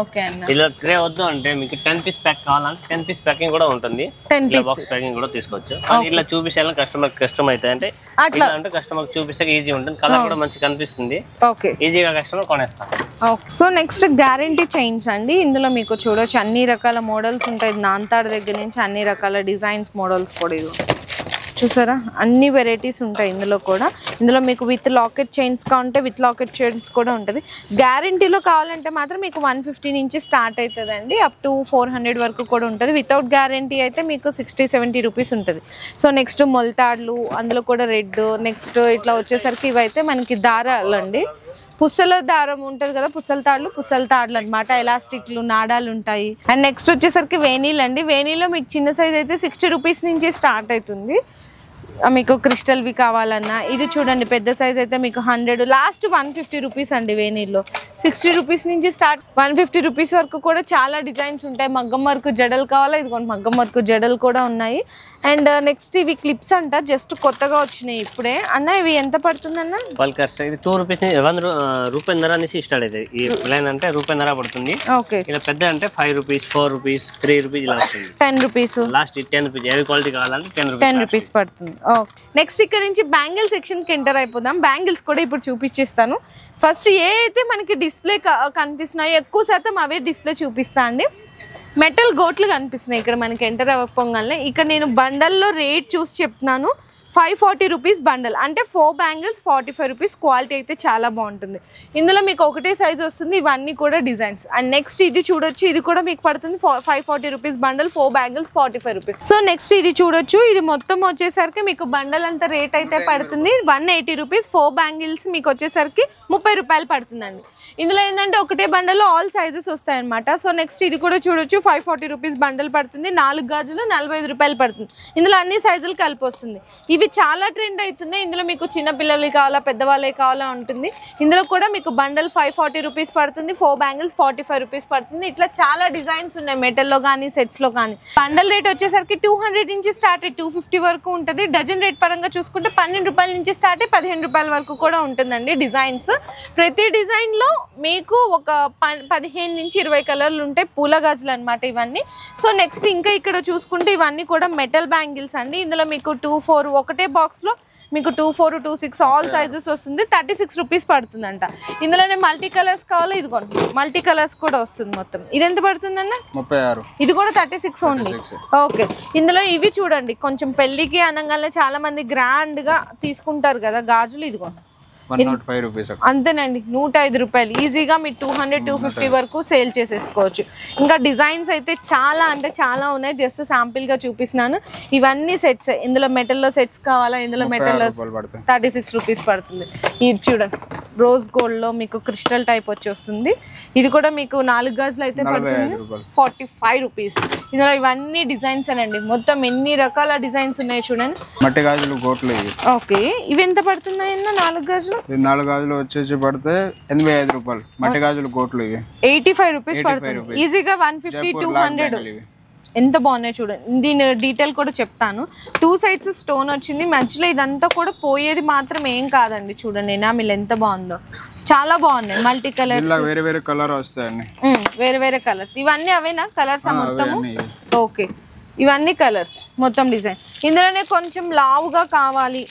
ఓకే అన్న, ఇలా ట్రే వద్దు అంటే మీకు 10 పీస్ ప్యాక్ కావాలంటే 10 పీస్ ప్యాకింగ్ కూడా ఉంటుంది. 10 పీస్ బాక్స్ ప్యాకింగ్ కూడా తీసుకోవచ్చు. ఇట్లా చూపించాలని కస్టమర్ అయితే అంటే అట్లా అంటే కస్టమర్ చూపిస్తే ఈజీ ఉంటుంది, కలర్ కూడా మంచి కనిపిస్తుంది. ఓకే, ఈజీగా కస్టమర్ కొనేస్తాం. సో నెక్స్ట్ గ్యారంటీ చైన్స్ అండి. ఇందులో మీకు చూడొచ్చు అన్ని రకాల మోడల్స్ ఉంటాయి, నాంతాడ్ దగ్గర నుంచి అన్ని రకాల డిజైన్స్ మోడల్స్ కూడా ఇది చూసారా అన్ని వెరైటీస్ ఉంటాయి ఇందులో కూడా. ఇందులో మీకు విత్ లాకెట్ చైన్స్ కావాలంటే విత్ లాకెట్ చైన్స్ కూడా ఉంటుంది. గ్యారంటీలో కావాలంటే మాత్రం మీకు 150 నుంచి స్టార్ట్ అవుతుందండి, అప్ టు 400 వరకు కూడా ఉంటుంది. వితౌట్ గ్యారంటీ అయితే మీకు 60-70 రూపీస్ ఉంటుంది. సో నెక్స్ట్ మొల్తాడ్లు, అందులో కూడా రెడ్. నెక్స్ట్ ఇట్లా వచ్చేసరికి ఇవైతే మనకి దారాలు అండి, పుస్తల దారం ఉంటుంది కదా, పుస్తల తాడ్లు అనమాట. ఎలాస్టిక్లు నాడాలు ఉంటాయి. అండ్ నెక్స్ట్ వచ్చేసరికి వేణీలు అండి. వేణీలో మీకు చిన్న సైజ్ అయితే 60 రూపీస్ నుంచి స్టార్ట్ అవుతుంది. మీకు క్రిస్టల్వి కావాలన్నా ఇది చూడండి పెద్ద సైజ్ అయితే మీకు 100 లాస్ట్ 150 రూపీస్ అండి. వేణీలో 60 రూపీస్ నుంచి స్టార్ట్ 150 రూపీస్ వరకు కూడా చాలా డిజైన్స్ ఉంటాయి. మగ్గం వర్క్ జడలు కావాలా, ఇదిగోండి మగ్గం వర్క్ జడలు కూడా ఉన్నాయి. అండ్ నెక్స్ట్ ఇవి క్లిప్స్ అంట, జస్ట్ కొత్తగా వచ్చినాయి ఇప్పుడే. అన్న ఇవి ఎంత పడుతుంది అన్న? ఇది 2 రూపీస్ 1 రూపాయిన్నర నుంచి స్టార్ట్ అవుతుంది. ఈ ప్లైన్ అంటే రూపాయిన్నర పడుతుంది. ఓకే, ఇలా పెద్ద అంటే 5 రూపీస్ 4 రూపీస్ 3 రూపీస్ ఇలా వస్తుంది. 10 రూపీస్ లాస్ట్ 10 రూపీస్. ఏ క్వాలిటీ కావాలంటే 10 రూపీస్ పడుతుంది. నెక్స్ట్ ఇక్కడ నుంచి బ్యాంగిల్ సెక్షన్ కి ఎంటర్ అయిపోదాం. బ్యాంగిల్స్ కూడా ఇప్పుడు చూపించేస్తాను. ఫస్ట్ ఏ అయితే మనకి డిస్ప్లే కనిపిస్తున్నాయి ఎక్కువ శాతం అవే డిస్ప్లే చూపిస్తా అండి. మెటల్ గోట్లు కనిపిస్తున్నాయి ఇక్కడ మనకి ఎంటర్ అవ్వకపోగానే. ఇక్కడ నేను బండల్లో రేట్ చూసి చెప్తున్నాను. 540 రూపీస్ బండల్, అంటే 4 బ్యాంగిల్స్ 45 రూపీస్. క్వాలిటీ అయితే చాలా బాగుంటుంది. ఇందులో మీకు ఒకటే సైజ్ వస్తుంది. ఇవన్నీ కూడా డిజైన్స్. అండ్ నెక్స్ట్ ఇది చూడొచ్చు, ఇది కూడా మీకు పడుతుంది 540 rupees bundle, 4 bangles 45 rupees. So next ఇది చూడొచ్చు, ఇది మొత్తం వచ్చేసరికి మీకు బండల్ అంత రేట్ అయితే పడుతుంది 180 రూపీస్. 4 బ్యాంగిల్స్ మీకు వచ్చేసరికి 30 రూపాయలు పడుతుందండి. ఇందులో ఏంటంటే ఒకటే బండల్లో ఆల్ సైజెస్ వస్తాయి అనమాట. సో నెక్స్ట్ ఇది కూడా చూడొచ్చు, 540 రూపీస్ బండల్ పడుతుంది. 4 గాజులు 45 రూపాయలు పడుతుంది. ఇందులో అన్ని సైజులు కలిపి వస్తుంది. ఇవి చాలా ట్రెండ్ అవుతుంది. ఇందులో మీకు చిన్న పిల్లలకి కావాలా పెద్దవాళ్ళకి కావాలా ఉంటుంది. ఇందులో కూడా మీకు బండల్ 540 రూపీస్ పడుతుంది. 4 బ్యాంగిల్స్ 45 రూపీస్ పడుతుంది. ఇట్లా చాలా డిజైన్స్ ఉన్నాయి మెటల్లో కానీ సెట్స్లో కానీ. బండల్ రేట్ వచ్చేసరికి 200 నుంచి స్టార్ట్ అయ్యి 250 వరకు ఉంటుంది. డజన్ రేట్ పరంగా చూసుకుంటే 12 రూపాయల నుంచి స్టార్ట్ అయ్యి 15 రూపాయల వరకు కూడా ఉంటుందండి డిజైన్స్. ప్రతి డిజైన్లో మీకు ఒక 15 నుంచి 20 కలర్లు ఉంటాయి. పూల గాజులు అనమాట ఇవన్నీ. సో నెక్స్ట్ ఇంకా ఇక్కడ చూసుకుంటే ఇవన్నీ కూడా మెటల్ బ్యాంగిల్స్ అండి. ఇందులో మీకు 2-4 ఒకటే బాక్స్ లో మీకు 2-4 2-6 ఆల్ సైజెస్ వస్తుంది. 36 రూపీస్ పడుతుందంట. ఇందులోనే మల్టీ కలర్స్ కావాలి, ఇదిగోండి మల్టీ కలర్స్ కూడా వస్తుంది మొత్తం. ఇది ఎంత పడుతుందన్న? 36. ఇది కూడా 36 ఓన్లీ. ఓకే, ఇందులో ఇవి చూడండి కొంచెం పెళ్లికి అనగానే చాలా మంది గ్రాండ్ గా తీసుకుంటారు కదా గాజులు, ఇదిగోండి 105 రూపీస్. అంతేనండి, 105 రూపాయలు ఈజీగా మీరు 200-250 వరకు సేల్ చేసేసుకోవచ్చు. ఇంకా డిజైన్స్ అయితే చాలా అంటే చాలా ఉన్నాయి, జస్ట్ శాంపిల్ గా చూపిస్తున్నాను. ఇవన్నీ సెట్స్, ఇందులో మెటల్లో సెట్స్ కావాలా, ఇందులో మెటల్లో 36 రూపీస్ పడుతుంది. ఇది చూడండి, రోజ్ గోల్డ్ లో మీకు క్రిస్టల్ టైప్ వచ్చి వస్తుంది. ఇది కూడా మీకు 4 గాజులు అయితే పడుతుంది 45 రూపీస్. ఇందులో ఇవన్నీ డిజైన్స్ అనండి, మొత్తం ఎన్ని రకాల డిజైన్స్ ఉన్నాయి చూడండి. మట్టి గాజులు గోట్లు ఇవి. ఓకే, ఇవి ఎంత పడుతున్నాయన్న 4 గాజులు? 4 గాజులు వచ్చేసి పడితే 85 రూపాయలు. మట్టి గాజులు గోట్లు ఇవి 85 రూపీస్ పడుతుంది. ఈజీగా 150-200. ఎంత బాగున్నాయి చూడండి. దీని డీటెయిల్ కూడా చెప్తాను. 2 సైడ్స్ స్టోన్ వచ్చింది, మధ్యలో ఇదంతా కూడా పోయేది మాత్రం ఏం కాదండి. చూడండి ఎనామిల్ ఎంత బాగుందో, చాలా బాగున్నాయి. మల్టీ కలర్స్, వేరే వేరే కలర్ వస్తాయండి, వేరే వేరే కలర్స్. ఇవన్నీ అవేనా కలర్స్ మొత్తము? ఓకే, ఇవన్నీ కలర్స్ మొత్తం డిజైన్. ఇందులోనే కొంచెం లావుగా కావాలి,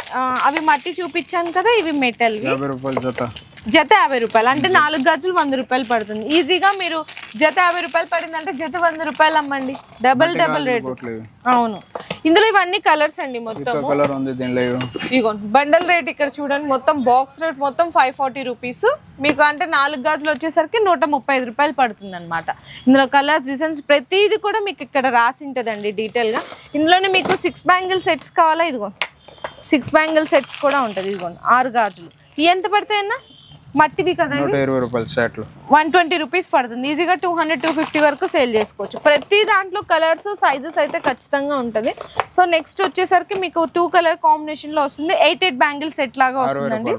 అవి మట్టి చూపించాను కదా, ఇవి మెటల్. 50 రూపాయలు జత 50 రూపాయలు, అంటే 4 గాజులు 100 రూపాయలు పడుతుంది. ఈజీగా మీరు జత 50 రూపాయలు పడిందంటే జత 100 రూపాయలు అమ్మండి, డబల్ రేట్. అవును, ఇందులో ఇవన్నీ కలర్స్ అండి మొత్తం. ఇగో బండల్ రేట్ ఇక్కడ చూడండి, మొత్తం బాక్స్ రేట్ మొత్తం 540 రూపీస్ మీకు. అంటే 4 గాజులు వచ్చేసరికి 135 రూపాయలు పడుతుంది అనమాట. ఇందులో కలర్స్, డిజైన్స్ ప్రతిదీ కూడా మీకు ఇక్కడ రాసి ఉంటుందండి డీటెయిల్ గా. ఇందులోనే మీకు 6 బ్యాంగిల్ సెట్స్ కావాలా, ఇదిగో 6 బ్యాంగిల్ సెట్స్ కూడా ఉంటుంది. ఇదిగోండి 6 గాజులు. ఇవి ఎంత పడతాయన్నా? మట్టివి కదా, 120 రూపాయలు సెట్లు, 120 రూపీస్ పడుతుంది. ఈజీగా 200-250 వరకు సేల్ చేసుకోవచ్చు. ప్రతి దాంట్లో కలర్స్, సైజెస్ అయితే ఖచ్చితంగా ఉంటుంది. సో నెక్స్ట్ వచ్చేసరికి మీకు 2 కలర్ కాంబినేషన్ లో వస్తుంది. 8 బ్యాంగిల్ సెట్ లాగా వస్తుందండి,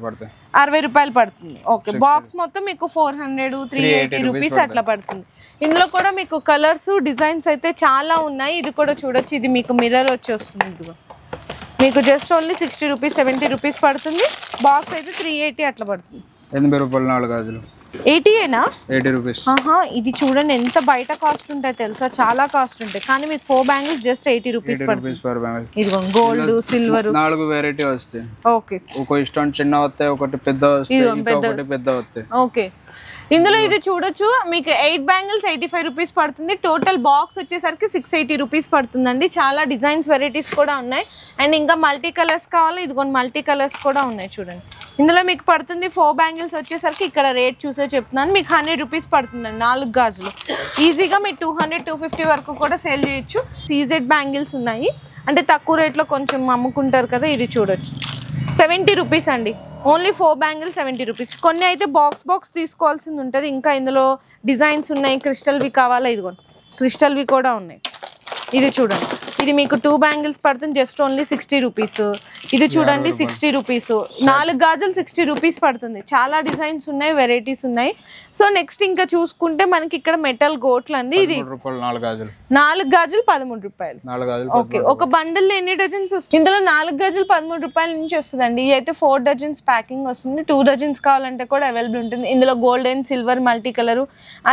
60 రూపాయలు పడుతుంది. ఓకే, బాక్స్ మొత్తం మీకు 400-380 రూపీస్ అట్లా పడుతుంది. ఇందులో కూడా మీకు కలర్స్, డిజైన్స్ అయితే చాలా ఉన్నాయి. ఇది కూడా చూడొచ్చు, ఇది మీకు మిర్రర్ వచ్చి వస్తుంది. ఇదిగో మీకు జస్ట్ ఓన్లీ 60 రూపీస్ 70 రూపీస్ పడుతుంది. బాక్స్ అయితే 380 అట్లా పడుతుంది. 80 రూపాయలు 4 గాజులు. 80ఏనా? 80 రూపీస్. ఇది చూడండి ఎంత బయట కాస్ట్ ఉంటాయి తెలుసా, చాలా కాస్ట్ ఉంటాయి. కానీ మీకు 4 బ్యాంగిల్స్ జస్ట్ 80 రూపీస్ పడుతుంది. ఇదిగో గోల్డ్, సిల్వర్ 4 వెరైటీ వస్తాయి. ఓకే, ఒక స్టోన్ చిన్న వస్తాయి, ఒకటి పెద్ద వస్తాయి, ఇంకొకటి పెద్ద వస్తాయి. ఓకే, ఇందులో ఇది చూడొచ్చు, మీకు 8 బ్యాంగిల్స్ 85 రూపీస్ పడుతుంది. టోటల్ బాక్స్ వచ్చేసరికి 680 రూపీస్ పడుతుందండి. చాలా డిజైన్స్, వెరైటీస్ కూడా ఉన్నాయి. అండ్ ఇంకా మల్టీ కలర్స్ కావాలి, ఇదిగోండి మల్టీ కలర్స్ కూడా ఉన్నాయి చూడండి. ఇందులో మీకు పడుతుంది 4 బ్యాంగిల్స్ వచ్చేసరికి ఇక్కడ రేట్ చూసే చెప్తున్నాను, మీకు 100 రూపీస్ పడుతుందండి 4 గాజులు. ఈజీగా మీరు 200-250 వరకు కూడా సేల్ చేయొచ్చు. సీజెడ్ బ్యాంగిల్స్ ఉన్నాయి, అంటే తక్కువ రేట్లో కొంచెం అమ్ముకుంటారు కదా. ఇది చూడొచ్చు 70 రూపీస్ అండి, ఓన్లీ 4 బ్యాంగిల్స్ 70 రూపీస్. కొన్ని అయితే బాక్స్ తీసుకోవాల్సింది ఉంటుంది. ఇంకా ఇందులో డిజైన్స్ ఉన్నాయి, క్రిస్టల్వి కావాలా, ఇదిగోండి క్రిస్టల్వి కూడా ఉన్నాయి. ఇది చూడండి, ఇది మీకు 2 బ్యాంగిల్స్ పడుతుంది జస్ట్ ఓన్లీ 60 రూపీస్. ఇది చూడండి 60 రూపీస్, 4 గాజులు 60 రూపీస్ పడుతుంది. చాలా డిజైన్స్ ఉన్నాయి, వెరైటీస్ ఉన్నాయి. సో నెక్స్ట్ ఇంకా చూసుకుంటే మనకి ఇక్కడ మెటల్ గోట్లు అండి. ఇది 4 గాజులు 13 రూపాయలు. ఓకే, ఒక బండిల్ ఎన్ని డజన్స్ వస్తుంది? ఇందులో 4 గాజులు 13 రూపాయల నుంచి వస్తుందండి. ఇది అయితే 4 డజన్స్ ప్యాకింగ్ వస్తుంది. 2 డజన్స్ కావాలంటే కూడా అవైలబుల్ ఉంటుంది. ఇందులో గోల్డెన్, సిల్వర్, మల్టీ కలర్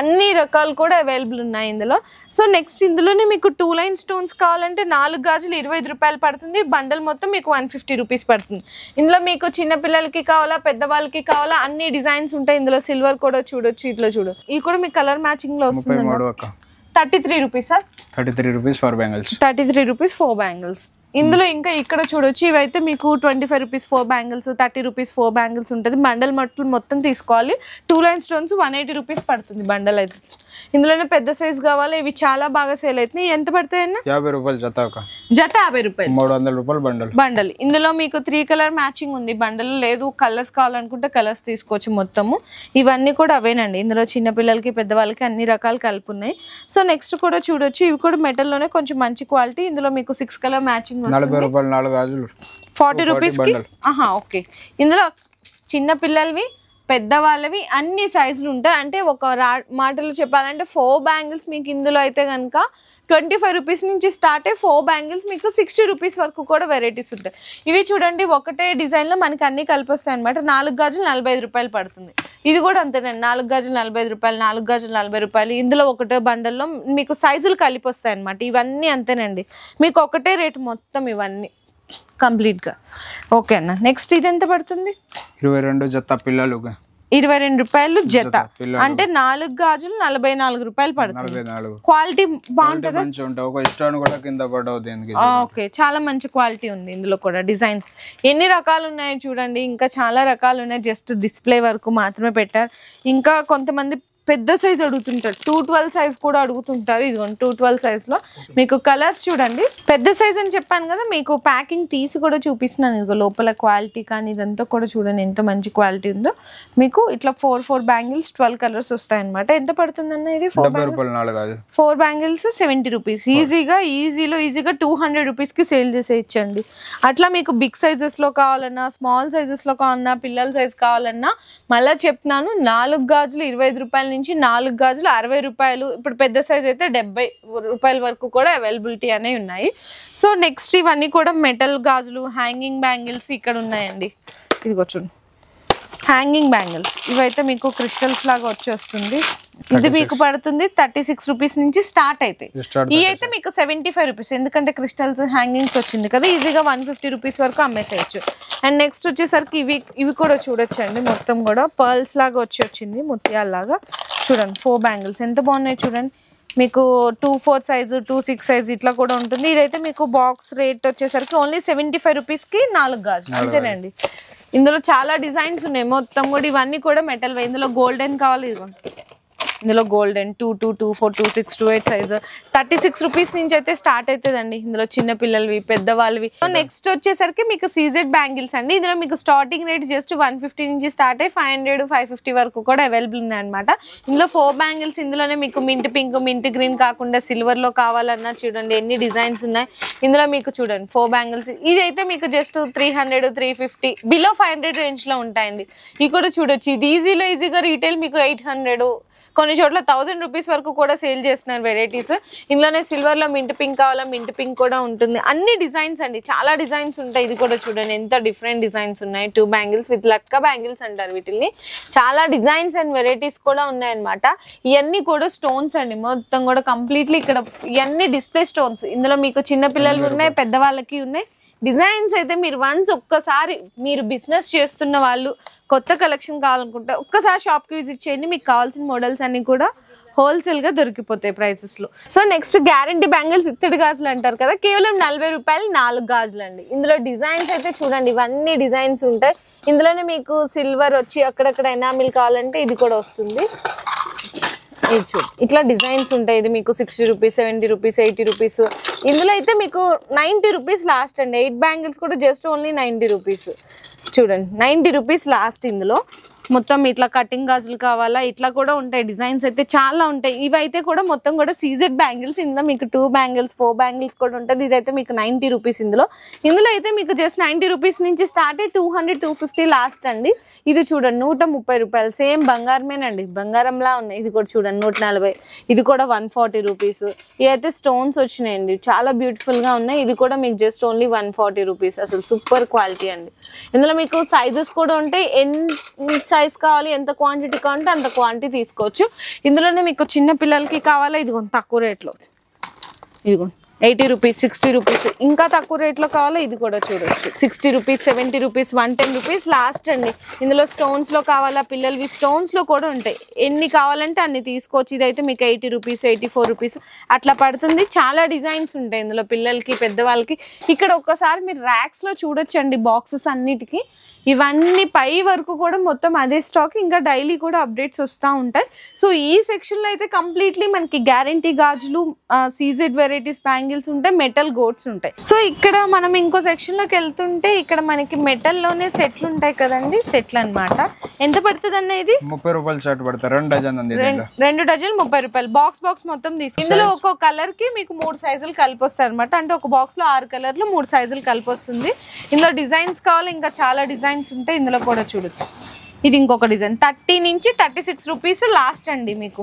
అన్ని రకాలు కూడా అవైలబుల్ ఉన్నాయి ఇందులో. సో నెక్స్ట్ ఇందులోనే మీకు 2 లైన్ స్టోన్స్ కావాలంటే 4 గాజులు 25 రూపాయలు పడుతుంది. బండల్ మొత్తం మీకు 150 రూపీస్ పడుతుంది. ఇందులో మీకు చిన్న పిల్లలకి కావాలా, పెద్దవాళ్ళకి కావాలా, అన్ని డిజైన్స్ ఉంటాయి. ఇందులో సిల్వర్ కూడా చూడొచ్చు, ఇట్లా చూడొచ్చు. ఇవి కూడా మీకు కలర్ మ్యాచింగ్ లో వస్తుంది. 33 రూపీసా? 33 రూపీస్ 4 బ్యాంగిల్స్. 33 rupees 4 bangles. ఇందులో ఇంకా ఇక్కడ చూడొచ్చు, ఇవైతే మీకు 25 రూపీస్ 4 బ్యాంగిల్స్, 30 రూపీస్ 4 బ్యాంగిల్స్ ఉంటుంది. బండల్ మొత్తం తీసుకోవాలి. 2 లైన్ స్టోన్స్ 180 రూపీస్ పడుతుంది బండల్ అయితే. ఇందులోనే పెద్ద సైజ్ కావాలి, ఇవి చాలా బాగా సేల్ అవుతున్నాయి. ఎంత పడతాయన్నా? 50 రూపాయలు జత. జత 50 రూపాయలు, 300 రూపాయలు బండల్. ఇందులో మీకు 3 కలర్ మ్యాచింగ్ ఉంది. బండల్ లేదు, కలర్స్ కావాలనుకుంటే కలర్స్ తీసుకోవచ్చు మొత్తము. ఇవన్నీ కూడా అవేనండి. ఇందులో చిన్న పిల్లలకి, పెద్దవాళ్ళకి అన్ని రకాలు కలిపి ఉన్నాయి. సో నెక్స్ట్ కూడా చూడొచ్చు, ఇవి కూడా మెటల్ లోనే కొంచెం మంచి క్వాలిటీ. ఇందులో మీకు 6 కలర్ మ్యాచింగ్ 40 రూపాయలు 4 గాజులు, 40 రూపీస్ కి. ఓకే, ఇందులో చిన్న పిల్లలవి, పెద్దవాళ్ళవి అన్ని సైజులు ఉంటాయి. అంటే ఒక మాటలో చెప్పాలంటే 4 బ్యాంగిల్స్ మీకు ఇందులో అయితే కనుక 25 రూపీస్ నుంచి స్టార్ట్ అయ్యి 4 బ్యాంగిల్స్ మీకు 60 రూపీస్ వరకు కూడా వెరైటీస్ ఉంటాయి. ఇవి చూడండి, ఒకటే డిజైన్లో మనకి అన్ని కలిపి వస్తాయి అనమాట. 4 గాజులు 45 రూపాయలు పడుతుంది. ఇది కూడా అంతేనండి, 4 గాజులు 45 రూపాయలు, 4 గాజులు 40 రూపాయలు. ఇందులో ఒకటే బండల్లో మీకు సైజులు కలిపి వస్తాయి అనమాట. ఇవన్నీ అంతేనండి, మీకు ఒకటే రేటు మొత్తం ఇవన్నీ కంప్లీట్గా. ఓకే అన్న, నెక్స్ట్ ఇది ఎంత పడుతుంది? 22 జత పిల్లలు. 22 రూపాయలు జత, అంటే 4 గాజులు 44 రూపాయలు పడుతుంది. క్వాలిటీ బాగుంటుంది. ఓకే, చాలా మంచి క్వాలిటీ ఉంది. ఇందులో కూడా డిజైన్స్ ఎన్ని రకాలు ఉన్నాయో చూడండి, ఇంకా చాలా రకాలు ఉన్నాయి. జస్ట్ డిస్ప్లే వరకు మాత్రమే పెట్టారు. ఇంకా కొంతమంది పెద్ద సైజ్ అడుగుతుంటారు, 212 సైజ్ కూడా అడుగుతుంటారు. ఇదిగోండి 212 సైజ్ లో మీకు కలర్స్ చూడండి. పెద్ద సైజ్ అని చెప్పాను కదా, మీకు ప్యాకింగ్ తీసి కూడా చూపిస్తున్నాను. ఇదిగో లోపల క్వాలిటీ కానీ ఇదంతా కూడా చూడండి ఎంత మంచి క్వాలిటీ ఉందో. మీకు ఇట్లా 4 బ్యాంగిల్స్ 12 కలర్స్ వస్తాయి అనమాట. ఎంత పడుతుందన్న ఇది? 4 బ్యాంగిల్స్ 70 రూపీస్. ఈజీగా 200 రూపీస్ కి సేల్ చేసేయచ్చండి. అట్లా మీకు బిగ్ సైజెస్ లో కావాలన్నా, స్మాల్ సైజెస్ లో కావాలన్నా, పిల్లల సైజ్ కావాలన్నా, మళ్ళీ చెప్తున్నాను 4 గాజులు 25 రూపాయల నుంచి 4 గాజులు 60 రూపాయలు. ఇప్పుడు పెద్ద సైజ్ అయితే 70 రూపాయల వరకు కూడా అవైలబిలిటీ అనేవి ఉన్నాయి. సో నెక్స్ట్ ఇవన్నీ కూడా మెటల్ గాజులు, హ్యాంగింగ్ బ్యాంగిల్స్ ఇక్కడ ఉన్నాయండి. ఇదిగో చూడండి హ్యాంగింగ్ బ్యాంగిల్స్, ఇవైతే మీకు క్రిస్టల్స్ లాగా వచ్చేస్తుంది. ఇది మీకు పడుతుంది 36 రూపీస్ నుంచి స్టార్ట్ అయితే. ఇవి అయితే మీకు 75 రూపీస్, ఎందుకంటే క్రిస్టల్స్ హ్యాంగింగ్స్ వచ్చింది కదా, ఈజీగా 150 రూపీస్ వరకు అమ్మేసేయచ్చు. అండ్ నెక్స్ట్ వచ్చేసరికి ఇవి కూడా చూడొచ్చండి, మొత్తం కూడా పర్ల్స్ లాగా వచ్చింది, ముత్యాలలాగా. చూడండి 4 బ్యాంగిల్స్ ఎంత బాగున్నాయి చూడండి. మీకు 24 సైజు, 26 సైజు ఇట్లా కూడా ఉంటుంది. ఇదైతే మీకు బాక్స్ రేట్ వచ్చేసరికి ఓన్లీ 75 రూపీస్కి 4 గాజులు అంతేనండి. ఇందులో చాలా డిజైన్స్ ఉన్నాయి మొత్తం కూడా. ఇవన్నీ కూడా మెటల్. ఇందులో గోల్డెన్ కావాలి, ఇదిగోండి ఇందులో గోల్డెన్ 22, 24, 26, 28 సైజ్ 36 రూపీస్ నుంచి అయితే స్టార్ట్ అవుతుందండి. ఇందులో చిన్న పిల్లలవి, పెద్దవాళ్ళవి. నెక్స్ట్ వచ్చేసరికి మీకు సీజెడ్ బ్యాంగిల్స్ అండి. ఇందులో మీకు స్టార్టింగ్ రేట్ జస్ట్ 150 నుంచి స్టార్ట్ అయ్యి 500, 550 వరకు కూడా అవైలబుల్ ఉన్నాయి అనమాట. ఇందులో 4 బ్యాంగిల్స్. ఇందులోనే మీకు మింట్ పింక్, మింట్ గ్రీన్ కాకుండా సిల్వర్ లో కావాలన్నా చూడండి ఎన్ని డిజైన్స్ ఉన్నాయి. ఇందులో మీకు చూడండి 4 బ్యాంగిల్స్. ఇది అయితే మీకు జస్ట్ 300, 350 బిలో 500 రేంజ్ లో ఉంటాయండి. ఇవి కూడా చూడొచ్చు. ఇది ఈజీగా రీటైల్ మీకు 800, కొన్ని చోట్ల 1000 రూపీస్ వరకు కూడా సేల్ చేస్తున్నారు వెరైటీస్. ఇందులోనే సిల్వర్ లో మింట్ పింక్ కావాలా, మింట్ పింక్ కూడా ఉంటుంది. అన్ని డిజైన్స్ అండి, చాలా డిజైన్స్ ఉంటాయి. ఇది కూడా చూడండి ఎంత డిఫరెంట్ డిజైన్స్ ఉన్నాయి. 2 బ్యాంగిల్స్ విత్ లట్కా బ్యాంగిల్స్ అంటారు వీటిని. చాలా డిజైన్స్ అండ్ వెరైటీస్ కూడా ఉన్నాయన్నమాట. ఇవన్నీ కూడా స్టోన్స్ అండి, మొత్తం కూడా కంప్లీట్లీ ఇక్కడ ఇవన్నీ డిస్ప్లే స్టోన్స్. ఇందులో మీకు చిన్న పిల్లలు ఉన్నాయి, పెద్దవాళ్ళకి ఉన్నాయి. డిజైన్స్ అయితే మీరు ఒక్కసారి మీరు బిజినెస్ చేస్తున్న వాళ్ళు కొత్త కలెక్షన్ కావాలనుకుంటే ఒక్కసారి షాప్కి విజిట్ చేయండి. మీకు కావాల్సిన మోడల్స్ అన్ని కూడా హోల్సేల్గా దొరికిపోతాయి ప్రైసెస్లో. సో నెక్స్ట్ గ్యారంటీ బ్యాంగిల్స్, ఇత్తడి గాజులు అంటారు కదా, కేవలం 40 రూపాయలు 4 గాజులు అండి. ఇందులో డిజైన్స్ అయితే చూడండి ఇవన్నీ డిజైన్స్ ఉంటాయి. ఇందులోనే మీకు సిల్వర్ వచ్చి అక్కడక్కడ ఎనామిల్ కావాలంటే ఇది కూడా వస్తుంది. ఇది చూడు ఇట్లా డిజైన్స్ ఉంటాయి. ఇది మీకు 60 రూపీస్, 70 రూపీస్, 80 రూపీస్. ఇందులో అయితే మీకు 90 రూపీస్ లాస్ట్ అండి. 8 బ్యాంగిల్స్ కూడా జస్ట్ ఓన్లీ 90 రూపీస్. చూడండి 90 రూపీస్ లాస్ట్. ఇందులో మొత్తం ఇట్లా కటింగ్ గాజులు కావాలా ఇట్లా కూడా ఉంటాయి. డిజైన్స్ అయితే చాలా ఉంటాయి. ఇవైతే కూడా మొత్తం కూడా సీజెడ్ బ్యాంగిల్స్. ఇందులో మీకు 2 బ్యాంగిల్స్, 4 బ్యాంగిల్స్ కూడా ఉంటుంది. ఇదైతే మీకు 90 రూపీస్. ఇందులో అయితే మీకు జస్ట్ 90 రూపీస్ నుంచి స్టార్ట్ అయ్యి 200, 250 లాస్ట్ అండి. ఇది చూడండి 130 రూపాయలు, సేమ్ బంగారమేనండి, బంగారంలా ఉన్నాయి. ఇది కూడా చూడండి 140. ఇది కూడా 140 రూపీస్. ఇవైతే స్టోన్స్ వచ్చినాయండి, చాలా బ్యూటిఫుల్ గా ఉన్నాయి. ఇది కూడా మీకు జస్ట్ ఓన్లీ 140 రూపీస్. అసలు సూపర్ క్వాలిటీ అండి. ఇందులో మీకు సైజెస్ కూడా ఉంటాయి. ఎన్ని సైజ్ కావాలి, ఎంత క్వాంటిటీ కావాలంటే అంత క్వాంటిటీ తీసుకోవచ్చు. ఇందులోనే మీకు చిన్న పిల్లలకి కావాలా, ఇదిగోండి తక్కువ రేట్లో, ఇదిగోండి 80 రూపీస్, 60 రూపీస్. ఇంకా తక్కువ రేట్లో కావాలా ఇది కూడా చూడొచ్చు. 60 రూపీస్, 70 రూపీస్, 110 రూపీస్ లాస్ట్ అండి. ఇందులో స్టోన్స్లో కావాలా, పిల్లలవి స్టోన్స్లో కూడా ఉంటాయి. ఎన్ని కావాలంటే అన్ని తీసుకోవచ్చు. ఇదైతే మీకు 80 రూపీస్, 84 రూపీస్ అట్లా పడుతుంది. చాలా డిజైన్స్ ఉంటాయి ఇందులో పిల్లలకి, పెద్దవాళ్ళకి. ఇక్కడ ఒక్కసారి మీరు ర్యాక్స్లో చూడొచ్చండి బాక్సెస్ అన్నిటికీ. ఇవన్నీ పై వరకు కూడా మొత్తం అదే స్టాక్. ఇంకా డైలీ కూడా అప్డేట్స్ వస్తూ ఉంటాయి. సో ఈ సెక్షన్లో అయితే కంప్లీట్లీ మనకి గ్యారంటీ గాజులు, సీజెడ్ వెరైటీస్ బ్యాంగిల్స్ ఉంటాయి, మెటల్ గోట్స్ ఉంటాయి. సో ఇక్కడ మనం ఇంకో సెక్షన్లోకి వెళ్తుంటే ఇక్కడ మనకి మెటల్లోనే సెట్లు ఉంటాయి కదండి, సెట్లు అనమాట. ఎంత పడుతుంది అన్న ఇది? 30 రూపాయలు షర్ట్ పడతారు. 2 డజన్ 2 డజన్లు 30 రూపాయలు. బాక్స్ మొత్తం తీసుకు. ఇందులో ఒక్కో కలర్ కి మీకు 3 సైజులు కలిపి వస్తాయి అనమాట. అంటే ఒక బాక్స్ లో 6 కలర్లు 3 సైజులు కలిపి వస్తుంది. ఇందులో డిజైన్స్ కావాలి, ఇంకా చాలా డిజైన్స్ ఉంటాయి. ఇందులో కూడా చూడొచ్చు. ఇది ఇంకొక డిజైన్ 30 నుంచి 36 రూపీస్ లాస్ట్ అండి మీకు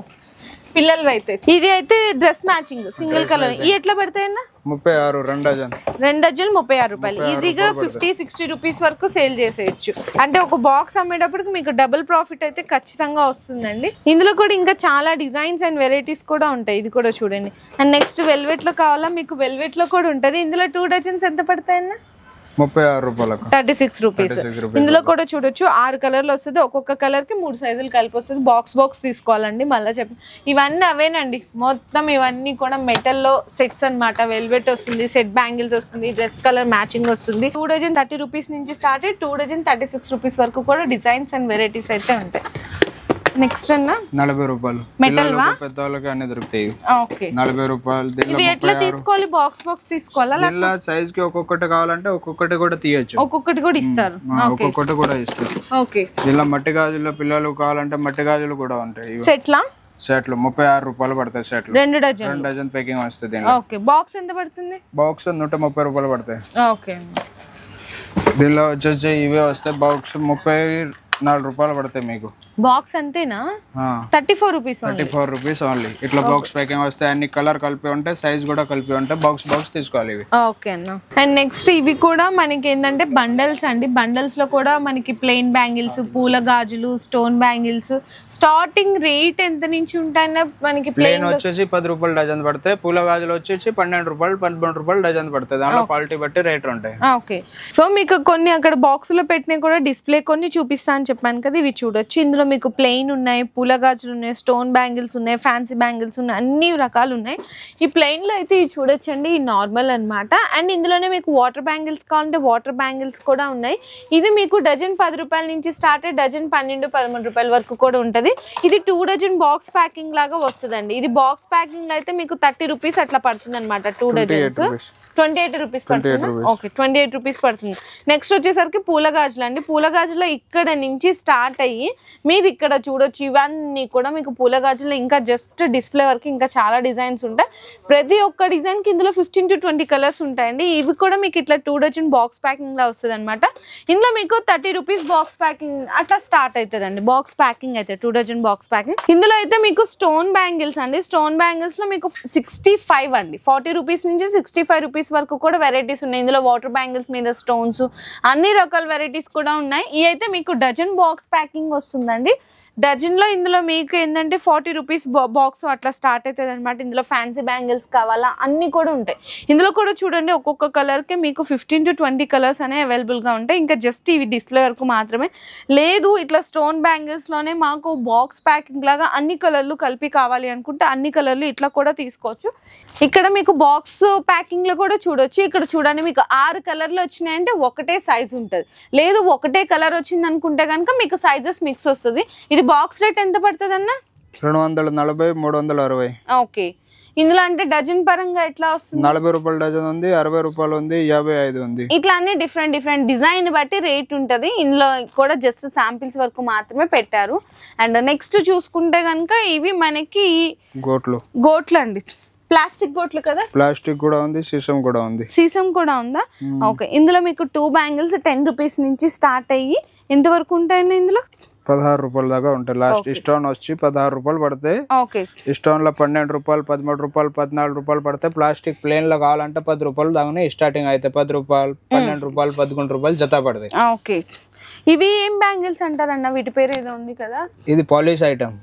పిల్లలు అయితే. ఇది అయితే డ్రెస్ మ్యాచింగ్ సింగిల్ కలర్. ఇవి ఎట్లా పడతాయన్నా? 36. 2 డజన్ 2 డజన్లు 36 రూపాయలు. ఈజీగా 50-60 రూపీస్ వరకు సేల్ చేసేయచ్చు. అంటే ఒక బాక్స్ అమ్మేటప్పటికి మీకు డబుల్ ప్రాఫిట్ అయితే ఖచ్చితంగా వస్తుందండి. ఇందులో కూడా ఇంకా చాలా డిజైన్స్ అండ్ వెరైటీస్ కూడా ఉంటాయి. ఇది కూడా చూడండి. అండ్ నెక్స్ట్ వెల్వెట్ లో కావాలా, మీకు వెల్వెట్ లో కూడా ఉంటుంది. ఇందులో 2 డజన్స్ ఎంత పడతాయన్నా? 36 రూపాయలకు 36 రూపీస్. ఇందులో కూడా చూడొచ్చు 6 కలర్లు వస్తుంది. ఒక్కొక్క కలర్ కి 3 సైజులు కలిపి వస్తుంది. బాక్స్ తీసుకోవాలండి. మళ్ళీ చెప్పి ఇవన్నీ అవేనండి. మొత్తం ఇవన్నీ కూడా మెటల్ లో సెట్స్ అన్నమాట. వెల్వెట్ వస్తుంది, సెట్ బ్యాంగిల్స్ వస్తుంది, డ్రెస్ కలర్ మ్యాచింగ్ వస్తుంది. 2 డజన్ 30 రూపీస్ నుంచి స్టార్ట్ అయ్యి 2 డజన్ 36 రూపీస్ వరకు కూడా డిజైన్స్ అండ్ వెరైటీస్ అయితే ఉంటాయి. నెక్స్ట్ అన్న 40 రూపాయలు మెటల్ వా పెద్దవాళ్ళకి అన్ని దొరుకుతాయి. ఓకే 40 రూపాయలు. ఇవి ఎట్లా తీసుకోవాలి? బాక్స్ తీసుకోవాలా? ఇలా సైజ్ కి ఒక్కొక్కటి కావాలంటే ఒక్కొక్కటి కూడా తీయొచ్చు. ఒక్కొక్కటి కూడా ఇస్తారు. ఒక్కొక్కటి కూడా ఇస్తారు. ఓకే ఇలా మట్టి గాజులు పిల్లలు కావాలంటే మట్టి గాజులు కూడా ఉంటాయి. సెట్లా సెట్లు 36 రూపాయలు పడతాయి. సెట్లు 2 డజన్ ప్యాకింగ్ వస్తుంది. ఓకే బాక్స్ ఎంత పడుతుంది? బాక్స్ 130 రూపాయలు పడతాయి. ఓకే దీనిలో వచ్చేసి ఇవే వస్తాయి. బాక్స్ 34 రూపాయలు పడతాయి మీకు. బాక్స్ అంతేనా? 34 రూపీస్. 34 rupees only. ఇట్లా బాక్స్ ప్యాకింగ్ వస్తాయి. అన్ని కలర్ కలిపి ఉంటాయి, సైజ్ కూడా కలిపి ఉంటాయి. బాక్స్ తీసుకోవాలి ఇవి. ఓకే అన్న. అండ్ నెక్స్ట్ ఇవి కూడా మనకి ఏంటంటే బండల్స్ అండి. బండల్స్ లో కూడా మనకి ప్లెయిన్ బ్యాంగిల్స్, పూల గాజులు, స్టోన్ బ్యాంగిల్స్ స్టార్టింగ్ రేట్ ఎంత నుంచి ఉంటాయన్న మనకి ప్లెయిన్ వచ్చేసి 10 రూపాయలు డజన్ పడతాయి. పూల గాజులు వచ్చేసి 12 రూపాయలు 13 రూపాయలు డజన్ పడతాయి. దాంట్లో క్వాలిటీ బట్టి రేట్ ఉంటాయి. ఓకే సో మీకు కొన్ని అక్కడ బాక్స్ లో పెట్టిన కూడా డిస్ప్లే కొన్ని చూపిస్తా అని చెప్పాను కదా. ఇవి చూడొచ్చు. ఇందులో మీకు ప్లెయిన్ ఉన్నాయి, పూల గాజులు ఉన్నాయి, స్టోన్ బ్యాంగిల్స్ ఉన్నాయి, ఫ్యాన్సీ బ్యాంగిల్స్ ఉన్నాయి, అన్ని రకాలు ఉన్నాయి. ఈ ప్లెయిన్ లో అయితే ఇది చూడొచ్చండి, ఈ నార్మల్ అన్నమాట. అండ్ ఇందులోనే మీకు వాటర్ బ్యాంగిల్స్ కావాలంటే వాటర్ బ్యాంగిల్స్ కూడా ఉన్నాయి. ఇది మీకు డజన్ 10 రూపాయల నుంచి స్టార్ట్ అయ్యి డజన్ 12-13 రూపాయల వరకు కూడా ఉంటుంది. ఇది 2 డజన్ బాక్స్ ప్యాకింగ్ లాగా వస్తుందండి. ఇది బాక్స్ ప్యాకింగ్ అయితే మీకు 30 రూపీస్ అట్లా పడుతుంది అనమాట. 2 డజన్స్ 28 రూపీస్ పడుతుంది. ఓకే 28 రూపీస్ పడుతుంది. నెక్స్ట్ వచ్చేసరికి పూల గాజులు అండి. పూల గాజులో ఇక్కడ నుంచి స్టార్ట్ అయ్యి మీరు ఇక్కడ చూడొచ్చు. ఇవన్నీ కూడా మీకు పూల గాజులో ఇంకా జస్ట్ డిస్ప్లే వరకు ఇంకా చాలా డిజైన్స్ ఉంటాయి. ప్రతి ఒక్క డిజైన్ కి ఇందులో 15 to 20 కలర్స్ ఉంటాయండి. ఇవి కూడా మీకు ఇట్లా 2 డజన్ బాక్స్ ప్యాకింగ్ లా వస్తుంది అనమాట. ఇందులో మీకు 30 రూపీస్ బాక్స్ ప్యాకింగ్ అట్లా స్టార్ట్ అవుతుంది అండి. బాక్స్ ప్యాకింగ్ అయితే 2 డజన్ బాక్స్ ప్యాకింగ్. ఇందులో అయితే మీకు స్టోన్ బ్యాంగిల్స్ అండి. స్టోన్ బ్యాంగిల్స్ లో మీకు 65 అండి. 40 రూపీస్ నుంచి 65 రూపీస్ వరకు కూడా వెరైటీస్ ఉన్నాయి. ఇందులో వాటర్ బ్యాంగిల్స్ మీద స్టోన్స్ అన్ని రకాల వెరైటీస్ కూడా ఉన్నాయి. ఇవి అయితే మీకు డజన్ బాక్స్ ప్యాకింగ్ వస్తుందండి. డజన్ లో ఇందులో మీకు ఏంటంటే 40 రూపీస్ బాక్స్ అట్లా స్టార్ట్ అవుతుంది అనమాట. ఇందులో ఫ్యాన్సీ బ్యాంగిల్స్ కావాలా అన్ని కూడా ఉంటాయి. ఇందులో కూడా చూడండి ఒక్కొక్క కలర్ కి మీకు 15 to 20 కలర్స్ అనేవి అవైలబుల్ గా ఉంటాయి. ఇంకా జస్ట్ ఇవి డిస్ప్లే వరకు మాత్రమే. లేదు ఇట్లా స్టోన్ బ్యాంగిల్స్ లోనే మాకు బాక్స్ ప్యాకింగ్ లాగా అన్ని కలర్లు కలిపి కావాలి అనుకుంటే అన్ని కలర్లు ఇట్లా కూడా తీసుకోవచ్చు. ఇక్కడ మీకు బాక్స్ ప్యాకింగ్ లో కూడా చూడొచ్చు. ఇక్కడ చూడండి మీకు 6 కలర్లు వచ్చినాయంటే ఒకటే సైజ్ ఉంటుంది. లేదు ఒకటే కలర్ వచ్చింది అనుకుంటే కనుక మీకు సైజెస్ మిక్స్ వస్తుంది. ఇది బాక్స్ రేట్ ఎంత పడుతుంది అన్న? 240, 360. ఓకే ఇందులో అంటే డజన్ పరంగా ఎట్లా వస్తుంది? 40 రూపాయల డజన్ ఉంది, 60 రూపాయలు ఉంది, 55 ఉంది. ఇట్లా అన్ని డిఫరెంట్ డిజైన్ బట్టి రేట్ ఉంటది. ఇందులో కూడా జస్ట్ శాంపిల్స్ వరకు మాత్రమే పెట్టారు. అండ్ నెక్స్ట్ చూసుకుంటే కనుక ఇవి మనకి గోట్లు అండి. ప్లాస్టిక్ గోట్లు కదా. ప్లాస్టిక్ కూడా ఉంది, సీసం కూడా ఉంది. సీసం కూడా ఉందా? ఓకే ఇందులో మీకు 2 బ్యాంగిల్స్ 10 రూపీస్ నుంచి స్టార్ట్ అయ్యి ఎంత వరకు ఉంటాయండి? ఇందులో 16 రూపాయల దాకా ఉంటాయి. లాస్ట్ స్టోన్ వచ్చి 16 రూపాయలు పడతాయి. స్టోన్ లో 12 రూపాయలు, 13 రూపాయలు, 14 రూపాయలు పడతాయి. ప్లాస్టిక్ ప్లేన్ లో కావాలంటే 10 రూపాయలు దాకా స్టార్టింగ్ అయితే 10 రూపాయలు, 12 రూపాయలు, 11 రూపాయలు జత పడతాయి. ఓకే ఇవి ఏం బ్యాంగిల్స్ అంటారన్న? వీటి పేరు ఏదో ఉంది కదా. ఇది పాలిష్ ఐటమ్.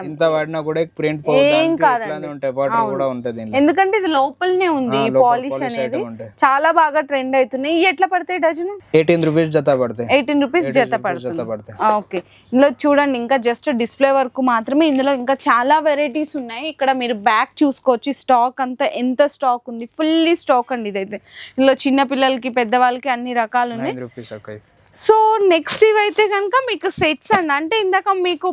ఇంత వాడినా కూడా ప్రింట్ ఉంటాయి, వాటర్ కూడా ఉంటది. ఎందుకంటే ఇది లోపలనే ఉంది. పాలిష్ అనేది చాలా బాగా ట్రెండ్ అవుతున్నాయి. ఇవి ఎట్లా పడతాయి డజన్? 18 రూపీస్ జత పడతాయి. 18 రూపీస్ జత పడతాయి. ఓకే ఇందులో చూడండి ఇంకా జస్ట్ డిస్ప్లే వరకు మాత్రమే. ఇందులో ఇంకా చాలా వెరైటీస్ ఉన్నాయి. ఇక్కడ మీరు బ్యాక్ చూసుకోవచ్చు. స్టాక్ అంతా ఎంత స్టాక్ ఉంది, ఫుల్లీ స్టాక్ అండి ఇదైతే. ఇందులో చిన్న పిల్లలకి పెద్దవాళ్ళకి అన్ని రకాలు ఉన్నాయి. సో నెక్స్ట్ ఇవైతే కనుక మీకు సెట్స్ అండి. అంటే ఇందాక మీకు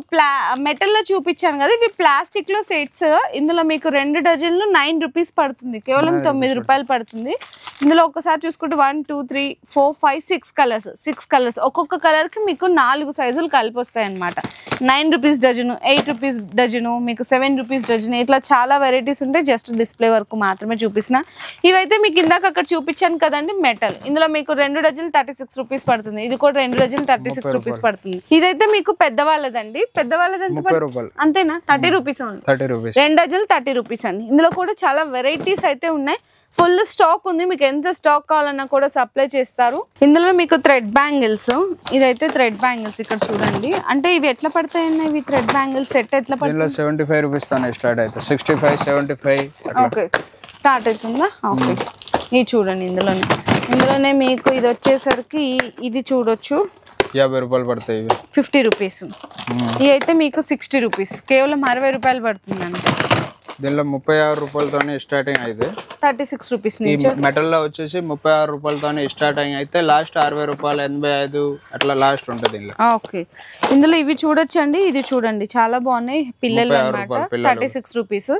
మెటల్ లో చూపించాను కదా, ఇవి ప్లాస్టిక్ లో సెట్స్. ఇందులో మీకు 2 డజన్లు 9 రూపీస్ పడుతుంది. కేవలం 9 రూపాయలు పడుతుంది. ఇందులో ఒకసారి చూసుకుంటే 1 2 3 4 5 6 కలర్స్. 6 కలర్స్ ఒక్కొక్క కలర్ కి మీకు 4 సైజులు కలిపి వస్తాయి అనమాట. 9 రూపీస్ డజను, 8 రూపీస్ డజను, మీకు 7 రూపీస్ డజను, ఇట్లా చాలా వెరైటీస్ ఉంటాయి. జస్ట్ డిస్ప్లే వరకు మాత్రమే చూపిస్తున్నా. ఇవైతే మీకు ఇందాక అక్కడ చూపించాను కదండి మెటల్. ఇందులో మీకు 2 డజన్లు 36 రూపీస్ పడుతుంది. ఇది కూడా 2 డజన్లు 36 రూపీస్ పడుతుంది. ఇదైతే మీకు పెద్దవాళ్ళదండి. పెద్దవాళ్ళది అంతేనా? 30 రూపీస్ ఓన్లీ. 2 డజన్లు 30 రూపీస్ అండి. ఇందులో కూడా చాలా వెరైటీస్ అయితే ఉన్నాయి. ఫుల్ స్టాక్ ఉంది. మీకు ఎంత స్టాక్ కావాలన్నా కూడా సప్లై చేస్తారు. ఇందులో మీకు థ్రెడ్ బ్యాంగిల్స్. ఇదైతే థ్రెడ్ బ్యాంగిల్స్ ఇక్కడ చూడండి. అంటే ఇవి ఎట్లా పడతాయన్న? ఇవి థ్రెడ్ బ్యాంగిల్స్ సెట్ ఎట్లా పడుతుంది? 75 రూపీస్ స్టార్ట్ అవుతుంది. 65, 75 ఓకే స్టార్ట్ అవుతుందా? ఓకే ఇది చూడండి. ఇందులోనే ఇందులోనే మీకు ఇది వచ్చేసరికి ఇది చూడొచ్చు 50 రూపాయలు పడతాయి. 50 రూపీస్. ఇవి అయితే మీకు 60 రూపీస్, కేవలం 60 రూపాయలు పడుతుందండి. దీనిలో 36 రూపాయలతోనే స్టార్టింగ్ అయితే 36 రూపీస్ నుంచి. మెటల్ లో వచ్చేసి 36 రూపాయలతోనే స్టార్టింగ్ అయితే లాస్ట్ 60 రూపాయలు 85 అట్లా లాస్ట్ ఉంటుంది. ఓకే, ఇందులో ఇవి చూడొచ్చండి. ఇది చూడండి చాలా బాగున్నాయి పిల్లలు అన్నమాట. 36 రూపీస్,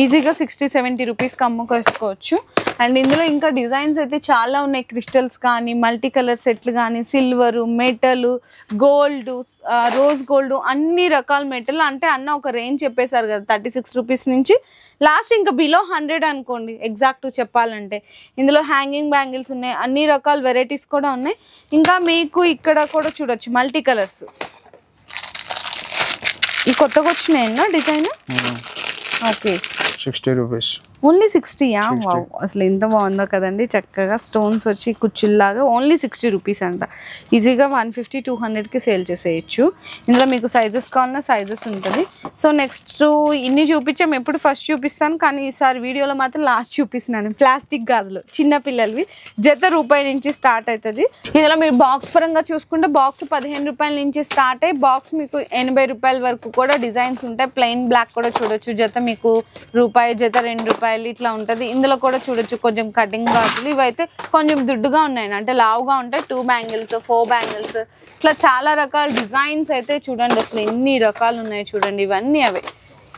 ఈజీగా 60-70 రూపీస్కి అమ్ముకోవచ్చు. అండ్ ఇందులో ఇంకా డిజైన్స్ అయితే చాలా ఉన్నాయి. క్రిస్టల్స్ కానీ, మల్టీ కలర్ సెట్లు కానీ, silver, metal, gold, rose gold, అన్ని రకాల మెటల్. అంటే అన్న ఒక రేంజ్ చెప్పేశారు కదా 36 రూపీస్ నుంచి లాస్ట్ ఇంకా బిలో 100 అనుకోండి ఎగ్జాక్ట్ చెప్పాలంటే. ఇందులో హ్యాంగింగ్ బ్యాంగిల్స్ ఉన్నాయి, అన్ని రకాల వెరైటీస్ కూడా ఉన్నాయి. ఇంకా మీకు ఇక్కడ కూడా చూడొచ్చు మల్టీ కలర్స్. ఈ కొత్తగా వచ్చినాయన్నా డిజైన్. ఓకే, 60 రూపీస్ ఓన్లీ 60యా? వావ్, అసలు ఎంత బాగుందో కదండి. చక్కగా స్టోన్స్ వచ్చి కుచ్చుల్లాగా ఓన్లీ 60 రూపీస్ అంట. ఈజీగా 150-200కి సేల్ చేసేయచ్చు. ఇందులో మీకు సైజెస్ కావాలన్నా సైజెస్ ఉంటుంది. సో నెక్స్ట్ ఇన్ని చూపించాం, ఎప్పుడు ఫస్ట్ చూపిస్తాను కానీ ఈసారి వీడియోలో మాత్రం లాస్ట్ చూపిస్తున్నాను. ప్లాస్టిక్ గాజులు చిన్నపిల్లలవి, జత రూపాయి నుంచి స్టార్ట్ అవుతుంది. ఇందులో మీరు బాక్స్ పరంగా చూసుకుంటే బాక్స్ 15 రూపాయల నుంచి స్టార్ట్ అయ్యి బాక్స్ మీకు 80 రూపాయల వరకు కూడా డిజైన్స్ ఉంటాయి. ప్లెయిన్ బ్లాక్ కూడా చూడొచ్చు, జత మీకు రూపాయి, జత 2 రూపాయలు ఇట్లా ఉంటుంది. ఇందులో కూడా చూడొచ్చు కొంచెం కటింగ్ గాజులు. ఇవైతే కొంచెం దుడ్డుగా ఉన్నాయి, అంటే లావుగా ఉంటాయి. 2 బ్యాంగిల్స్, 4 బ్యాంగిల్స్, ఇట్లా చాలా రకాల డిజైన్స్ అయితే చూడండి. అసలు ఎన్ని రకాలు ఉన్నాయి చూడండి.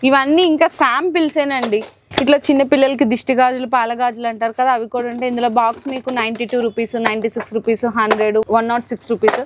ఇవన్నీ ఇంకా శాంపిల్సేనండి. ఇట్లా చిన్న పిల్లలకి దిష్టి గాజులు, పాల గాజులు అంటారు కదా, అవి కూడా ఉంటాయి. ఇందులో బాక్స్ మీకు 92 రూపీస్, 96 రూపీస్, 100, 106 రూపీస్.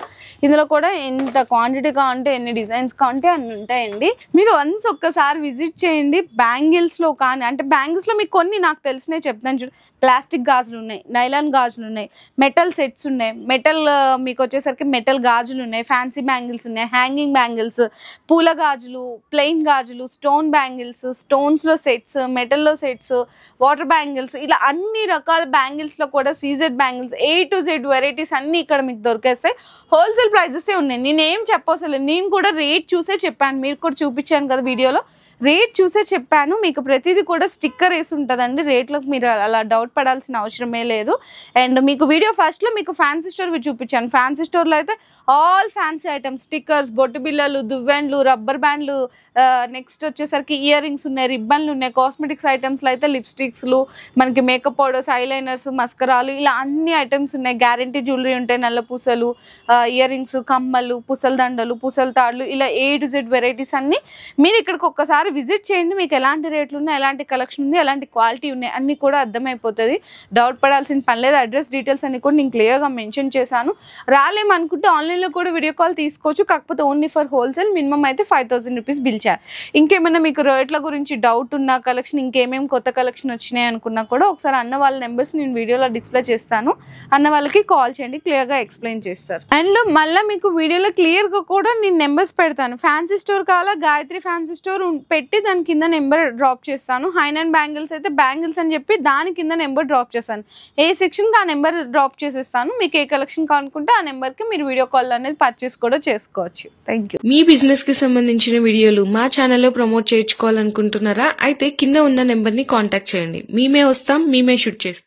ఇందులో కూడా ఎంత క్వాంటిటీ కావాలంటే, ఎన్ని డిజైన్స్ కావాలంటే అన్ని ఉంటాయండి. మీరు వన్స్ ఒక్కసారి విజిట్ చేయండి. బ్యాంగిల్స్లో కానీ, అంటే బ్యాంగిల్స్లో మీకు కొన్ని నాకు తెలిసినవి చెప్తాను చూడు. ప్లాస్టిక్ గాజులు ఉన్నాయి, నైలాన్ గాజులు ఉన్నాయి, మెటల్ సెట్స్ ఉన్నాయి, మెటల్ మీకు వచ్చేసరికి మెటల్ గాజులు ఉన్నాయి, ఫ్యాన్సీ బ్యాంగిల్స్ ఉన్నాయి, హ్యాంగింగ్ బ్యాంగిల్స్, పూల గాజులు, ప్లెయిన్ గాజులు, స్టోన్ బ్యాంగిల్స్, స్టోన్స్లో సెట్స్, మెటల్లో సెట్స్, వాటర్ బ్యాంగిల్స్, ఇలా అన్ని రకాల బ్యాంగిల్స్లో కూడా CZ bangles, A to Z varieties అన్నీ ఇక్కడ మీకు దొరికేస్తాయి. హోల్సేల్ ప్రైజెసే ఉన్నాయి. నేనేం చెప్పవసలేదు, నేను కూడా రేట్ చూసే చెప్పాను. మీరు కూడా చూపించాను కదా వీడియోలో, రేట్ చూసే చెప్పాను. మీకు ప్రతిదీ కూడా స్టిక్కర్ వేసి ఉంటుందండి. రేట్లకు మీరు అలా డౌట్ పడాల్సిన అవసరమే లేదు. అండ్ మీకు వీడియో ఫస్ట్లో మీకు ఫ్యాన్సీ స్టోర్ చూపించాను. ఫ్యాన్సీ స్టోర్లో అయితే ఆల్ ఫ్యాన్సీ ఐటమ్స్, స్టిక్కర్స్, బొట్టు బిల్లలు, దువ్వెన్లు, రబ్బర్ బ్యాండ్లు, నెక్స్ట్ వచ్చేసరికి ఇయర్ రింగ్స్ ఉన్నాయి, రిబ్బన్లు ఉన్నాయి. కాస్మెటిక్స్ ఐటమ్స్లో అయితే లిప్స్టిక్స్లు, మనకి మేకప్ పౌడర్స్, ఐలైనర్స్, మస్కరాలు, ఇలా అన్ని ఐటమ్స్ ఉన్నాయి. గ్యారంటీ జ్యువెలరీ ఉంటాయి, నల్ల పూసలు, ఇయర్ రింగ్స్, కమ్మలు, పూసల దండలు, పూసల తాళ్ళు, ఇలా A to Z వెరైటీస్ అన్ని మీరు ఇక్కడికి ఒక్కసారి విజిట్ చేయండి. మీకు ఎలాంటి రేట్లు ఉన్నాయి, ఎలాంటి కలెక్షన్ ఉంది, ఎలాంటి క్వాలిటీ ఉన్నాయి అన్నీ కూడా అర్థమైపోతుంది. డౌట్ పడాల్సిన పని లేదు. అడ్రస్ డీటెయిల్స్ అన్ని కూడా నేను క్లియర్గా మెన్షన్ చేశాను. రాలేమనుకుంటే ఆన్లైన్లో కూడా వీడియో కాల్ తీసుకోవచ్చు. కాకపోతే ఓన్లీ ఫర్ హోల్సేల్ మినిమం అయితే 5000 రూపీస్ బిల్ చేయాలి. ఇంకేమైనా మీకు రేట్ల గురించి డౌట్ ఉన్న, కలెక్షన్ ఇంకేమేమి కొత్త కలెక్షన్ వచ్చినాయి అనుకున్నా కూడా ఒకసారి అన్న వాళ్ళ నెంబర్స్ నేను వీడియోలో డిస్ప్లే చేస్తాను. అన్న వాళ్ళకి కాల్ చేయండి, క్లియర్గా ఎక్స్ప్లెయిన్ చేస్తారు. అండ్ మళ్ళీ మీకు వీడియోలో క్లియర్గా కూడా నేను నెంబర్స్ పెడతాను. ఫ్యాన్సీ స్టోర్ కావాలా, గాయత్రి ఫ్యాన్సీ స్టోర్ పెట్టి దాని కింద నెంబర్ డ్రాప్ చేస్తాను. హైన్ అండ్ బ్యాంగిల్స్ అయితే బ్యాంగిల్స్ అని చెప్పి దాని కింద నెంబర్ డ్రాప్ చేస్తాను. ఏ సెక్షన్కి ఆ నెంబర్ డ్రాప్ చేసేస్తాను. మీకు ఏ కలెక్షన్ కావాలనుకుంటే ఆ నెంబర్కి మీరు వీడియో కాల్ అనేది పర్చేస్ కూడా చేసుకోవచ్చు. Thank you. మీ బిజినెస్ కి సంబంధించిన వీడియోలు మా ఛానల్లో ప్రమోట్ చేయించుకోవాలనుకుంటున్నారా? అయితే కింద ఉన్న నెంబర్ ని కాంటాక్ట్ చేయండి. మేమే వస్తాం, మేమే షూట్ చేస్తాం.